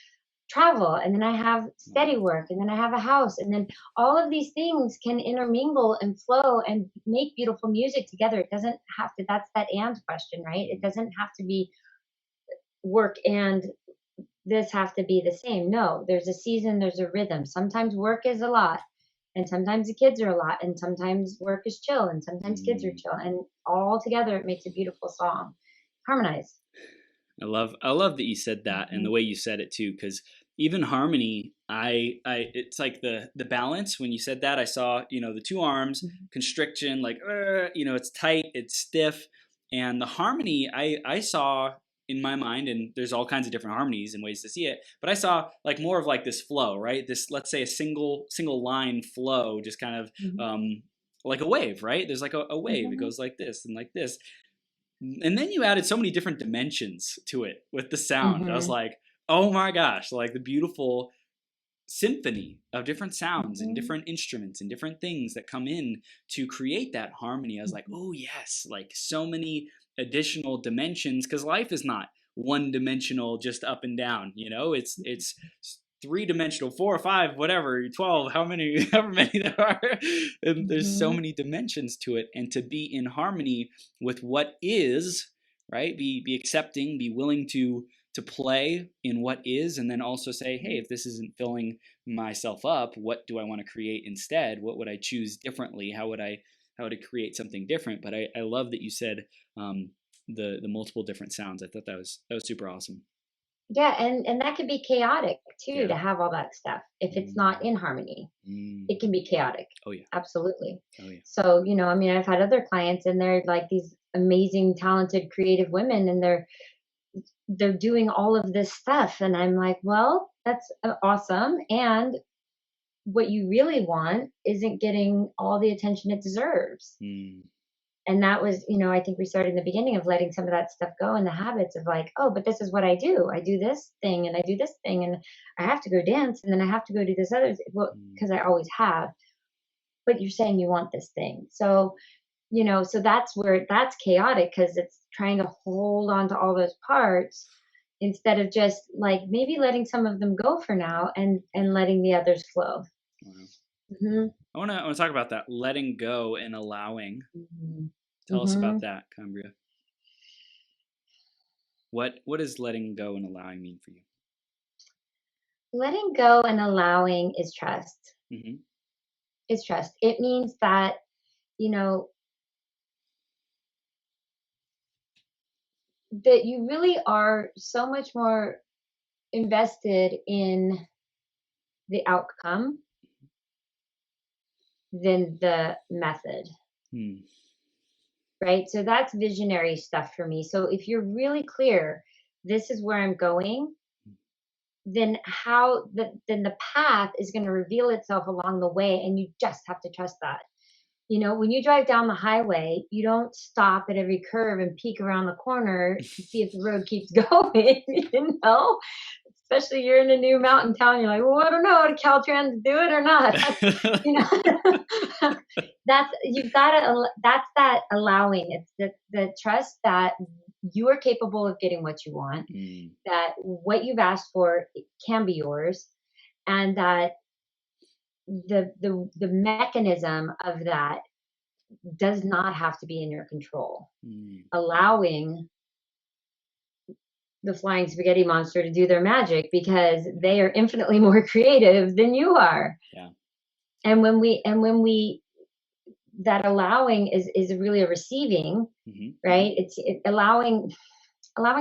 travel, and then I have steady Wow. work, and then I have a house, and then all of these things can intermingle and flow and make beautiful music together. It doesn't have to, that's that and question, right? It Mm. doesn't have to be work and this have to be the same. No, there's a season, there's a rhythm. Sometimes work is a lot, and sometimes the kids are a lot, and sometimes work is chill, and sometimes kids are Mm. chill, and all together it makes a beautiful song. Harmonize. I love that you said that and the Hmm. way you said it too, because even harmony, it's like the balance. When you said that, I saw, the two arms constriction, like, it's tight, it's stiff, and the harmony I saw in my mind, and there's all kinds of different harmonies and ways to see it, but I saw like more of like this flow, right? This, let's say, a single line flow, just kind of Hmm. like a wave, right? There's like a wave. It Hmm. goes like this and like this, and then you added so many different dimensions to it with the sound. I was Hmm. like, oh my gosh, like the beautiful symphony of different sounds and Hmm. different instruments and different things that come in to create that harmony. I was like, Hmm. oh yes, like so many additional dimensions, because life is not one dimensional, just up and down. It's three-dimensional, 4 or 5, whatever, 12, however many there are. And there's so Hmm. many dimensions to it, and to be in harmony with what is, right? Be accepting, be willing to play in what is, and then also say, hey, if this isn't filling myself up, what do I want to create instead? What would I choose differently? How would I create something different? But I love that you said, the multiple different sounds. I thought that was super awesome. Yeah, and that could be chaotic too, Yeah. to have all that stuff. If it's not in harmony, it can be chaotic. Oh yeah. Absolutely. Oh yeah. So, I mean, I've had other clients and they're like these amazing, talented, creative women, and they're doing all of this stuff. And I'm like, well, that's awesome. And what you really want isn't getting all the attention it deserves. Mm. And that was, I think we started in the beginning of letting some of that stuff go, and the habits of like, oh, but this is what I do. I do this thing and I do this thing, and I have to go dance, and then I have to go do this other well, because I always have. But you're saying you want this thing. So, so that's where that's chaotic, because it's trying to hold on to all those parts instead of just like maybe letting some of them go for now, and letting the others flow. Wow. Hmm. I want to talk about that, letting go and allowing. Hmm. Tell us about that, Cambria. What does letting go and allowing mean for you? Letting go and allowing is trust. Mm-hmm. It's trust. It means that, that you really are so much more invested in the outcome than the method. Hmm. Right? So that's visionary stuff for me. So if you're really clear, this is where I'm going, then then the path is going to reveal itself along the way, and you just have to trust that. When you drive down the highway, you don't stop at every curve and peek around the corner to see if the road keeps going, especially you're in a new mountain town. You're like, well, I don't know, did Caltrans do it or not? That's that allowing. It's the trust that you are capable of getting what you want, that what you've asked for can be yours, and that the mechanism of that does not have to be in your control. Allowing the flying spaghetti monster to do their magic, because they are infinitely more creative than you are. Yeah. And when we that allowing is really a receiving, right? It's allowing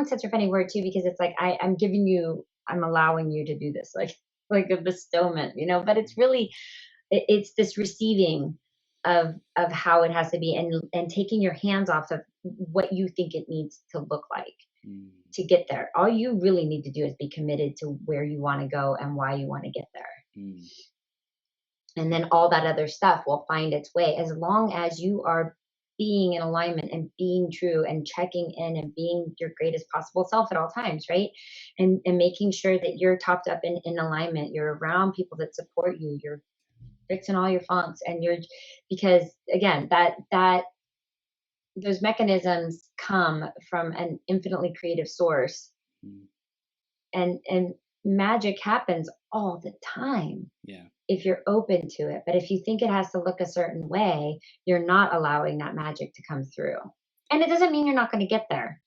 such a funny word too, because it's like I'm allowing you to do this, like a bestowment, but it's really it's this receiving of how it has to be, and taking your hands off of what you think it needs to look like to get there. All you really need to do is be committed to where you want to go and why you want to get there. And then all that other stuff will find its way, as long as you are being in alignment and being true and checking in and being your greatest possible self at all times, right? And making sure that you're topped up in alignment. You're around people that support you. You're fixing all your fonts, and because again, that those mechanisms come from an infinitely creative source, and magic happens all the time. Yeah. If you're open to it. But if you think it has to look a certain way, you're not allowing that magic to come through. And it doesn't mean you're not going to get there.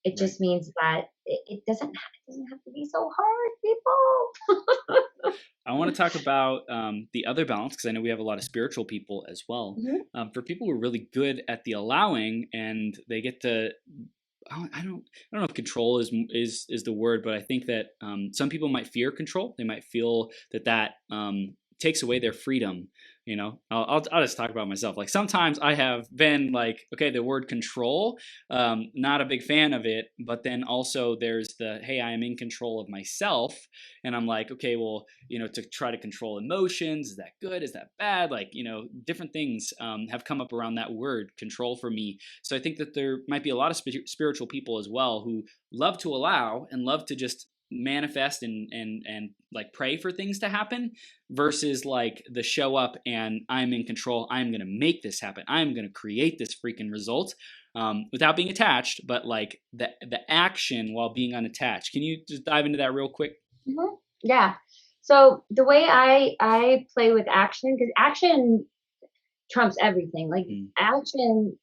It just means that it doesn't have to be so hard, people. I want to talk about the other balance, because I know we have a lot of spiritual people as well. For people who are really good at the allowing, and they get to, I don't know if control is the word, but I think that some people might fear control. They might feel that takes away their freedom. I'll just talk about myself. Like sometimes I have been like, okay, the word control, not a big fan of it, but then also there's hey, I am in control of myself, and I'm like, okay, well, to try to control emotions, is that good? Is that bad? Like, different things have come up around that word control for me. So I think that there might be a lot of spiritual people as well who love to allow and love to just manifest and like pray for things to happen, versus like the show up and I'm in control. I'm going to make this happen. I'm going to create this freaking result without being attached, but like the action while being unattached. Can you just dive into that real quick? Yeah. So the way I play with action, because action trumps everything. Like action,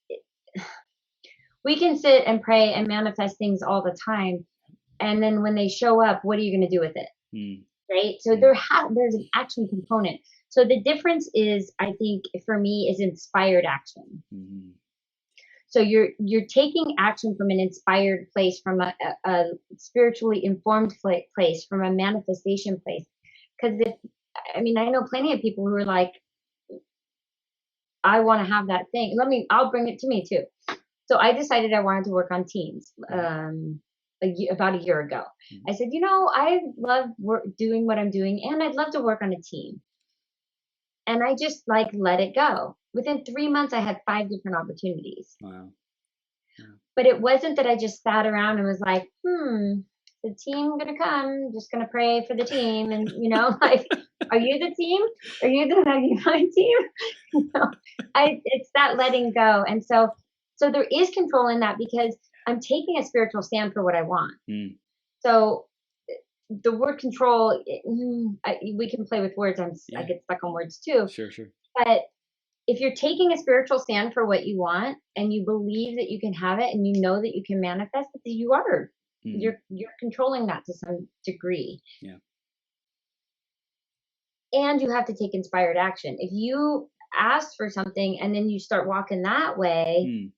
we can sit and pray and manifest things all the time. And then when they show up, what are you going to do with it? Right? So there's an action component. So the difference is, I think, for me, is inspired action. So you're taking action from an inspired place, from a spiritually informed place, from a manifestation place. Because I know plenty of people who are like, I want to have that thing. I'll bring it to me too. So I decided I wanted to work on teams about a year ago. I said, I love doing what I'm doing, and I'd love to work on a team. And I just let it go. Within 3 months, I had 5 different opportunities. Wow. Yeah. But it wasn't that I just sat around and was like, the team gonna come, just gonna pray for the team. And, are you the team? Are you my team? It's that letting go. And so there is control in that, because I'm taking a spiritual stand for what I want. So the word control, we can play with words. I get stuck on words too. Sure. But if you're taking a spiritual stand for what you want, and you believe that you can have it, and you know that you can manifest it, you are. You're controlling that to some degree. Yeah. And you have to take inspired action. If you ask for something and then you start walking that way,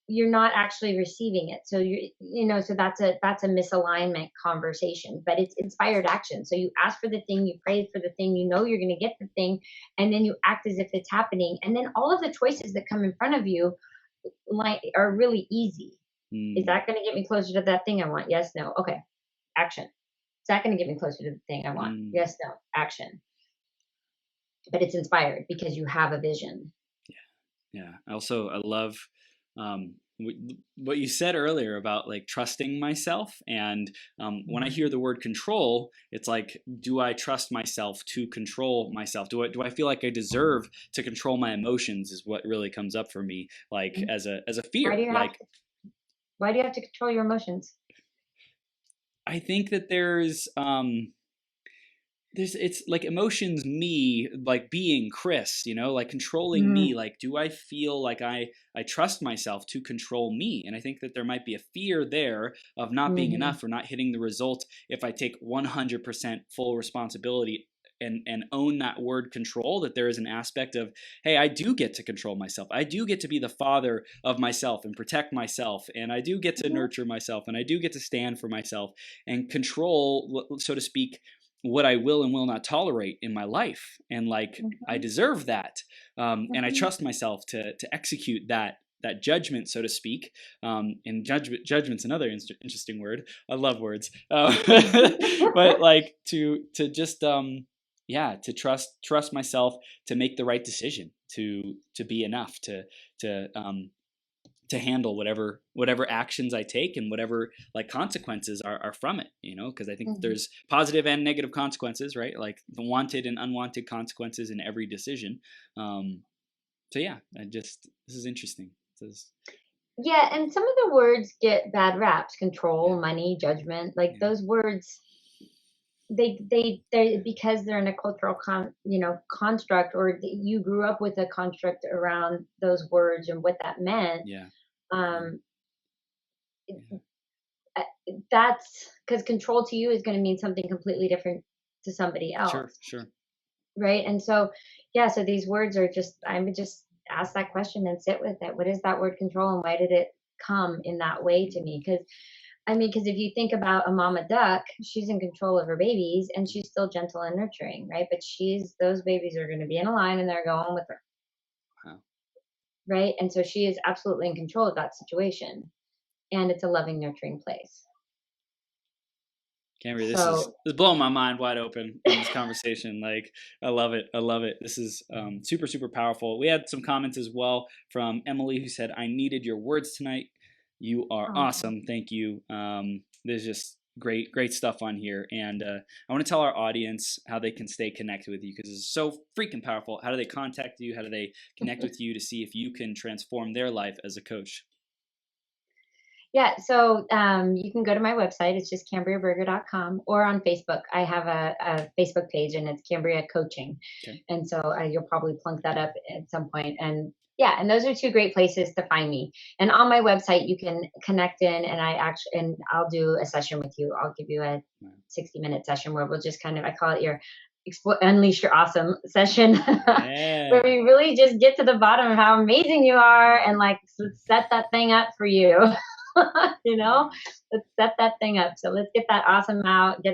you're not actually receiving it. So so that's a misalignment conversation, but it's inspired action. So you ask for the thing, you pray for the thing, you're going to get the thing, and then you act as if it's happening. And then all of the choices that come in front of you are really easy. Is that going to get me closer to that thing I want? Yes, no. Okay. Action. Is that going to get me closer to the thing I want? Yes, no. Action. But it's inspired because you have a vision. Yeah. I love what you said earlier about trusting myself. And when I hear the word control, it's like, do I trust myself to control myself? Do I feel like I deserve to control my emotions, is what really comes up for me, as a fear. Why do you have to control your emotions? I think that there's it's like emotions, me, being Chris, controlling me. Do I feel like I trust myself to control me? And I think that there might be a fear there of not being enough, or not hitting the result if I take 100% full responsibility and own that word control, that there is an aspect of, hey, I do get to control myself. I do get to be the father of myself and protect myself. And I do get to nurture myself, and I do get to stand for myself and control, so to speak, what I will and will not tolerate in my life. And I deserve that. And I trust myself to execute that judgment, so to speak. And judgment's another interesting word. I love words. But to just, to trust myself to make the right decision, to be enough, to handle whatever actions I take, and whatever consequences are from it, because I think there's positive and negative consequences, right? The wanted and unwanted consequences in every decision. So yeah, this is interesting. Yeah, and some of the words get bad raps: control, money, judgment. Those words, they because they're in a cultural construct, or you grew up with a construct around those words and what that meant. That's because control to you is going to mean something completely different to somebody else. Sure. Right. And so so these words are just, I would just ask that question and sit with it. What is that word control, and why did it come in that way to me? Because if you think about a mama duck, she's in control of her babies, and she's still gentle and nurturing, right? But those babies are going to be in a line, and they're going with her. Wow. Right? And so she is absolutely in control of that situation, and it's a loving, nurturing place. Cambria, this is blowing my mind wide open in this conversation. I love it. This is super, super powerful. We had some comments as well from Emily, who said, I needed your words tonight. You are awesome. Thank you. There's just great stuff on here. And I want to tell our audience how they can stay connected with you, because it's so freaking powerful. How do they contact you? How do they connect with you to see if you can transform their life as a coach? Yeah, so you can go to my website. It's just CambriaBerger.com, or on Facebook. I have a Facebook page, and it's Cambria Coaching. Okay. And so you'll probably plunk that up at some point. And yeah, and those are 2 great places to find me. And on my website, you can connect in, and I'll do a session with you. I'll give you a 60-minute session where we'll just I call it your unleash your awesome session Yeah. where we really just get to the bottom of how amazing you are and like set that thing up for you. You know, let's set that thing up. So let's get that awesome out,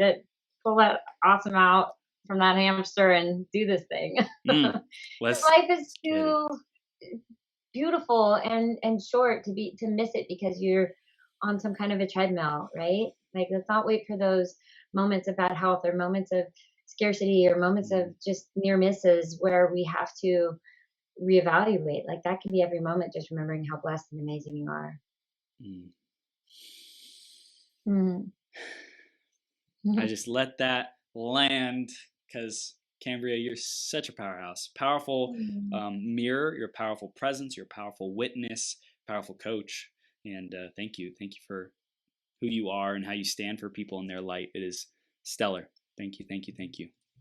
pull that awesome out from that hamster and do this thing. Because life is too beautiful and short to miss it because you're on some kind of a treadmill, right? Like, let's not wait for those moments of bad health or moments of scarcity or moments of just near misses where we have to reevaluate. Like, that can be every moment, just remembering how blessed and amazing you are. I just let that land because Cambria, you're such a powerhouse, powerful mirror, your powerful presence, your powerful witness, powerful coach. And thank you for who you are and how you stand for people in their light. It is stellar. Thank you. Thank you.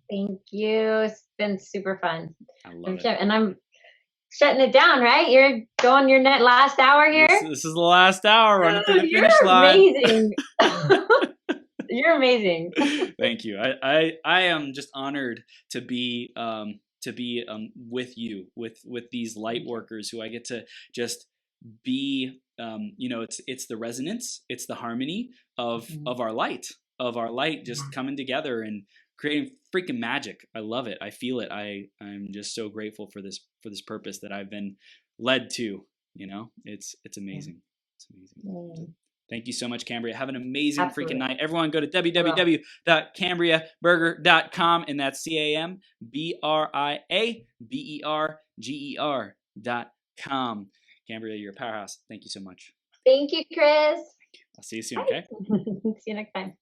It's been super fun. I love it. And I'm shutting it down, right? You're going your last hour here? This is the last hour, running through the finish line. Amazing. You're amazing. Thank you. I am just honored to be with you, with these light workers who I get to just be. It's the resonance, it's the harmony of our light, just coming together and creating freaking magic. I love it. I feel it. I'm just so grateful for this purpose that I've been led to. It's amazing. It's amazing. Thank you so much, Cambria. Have an amazing freaking night. Everyone go to www.cambriaberger.com, and that's CambriaBerger.com. Cambria, you're a powerhouse. Thank you so much. Thank you, Chris. I'll see you soon, okay? See you next time.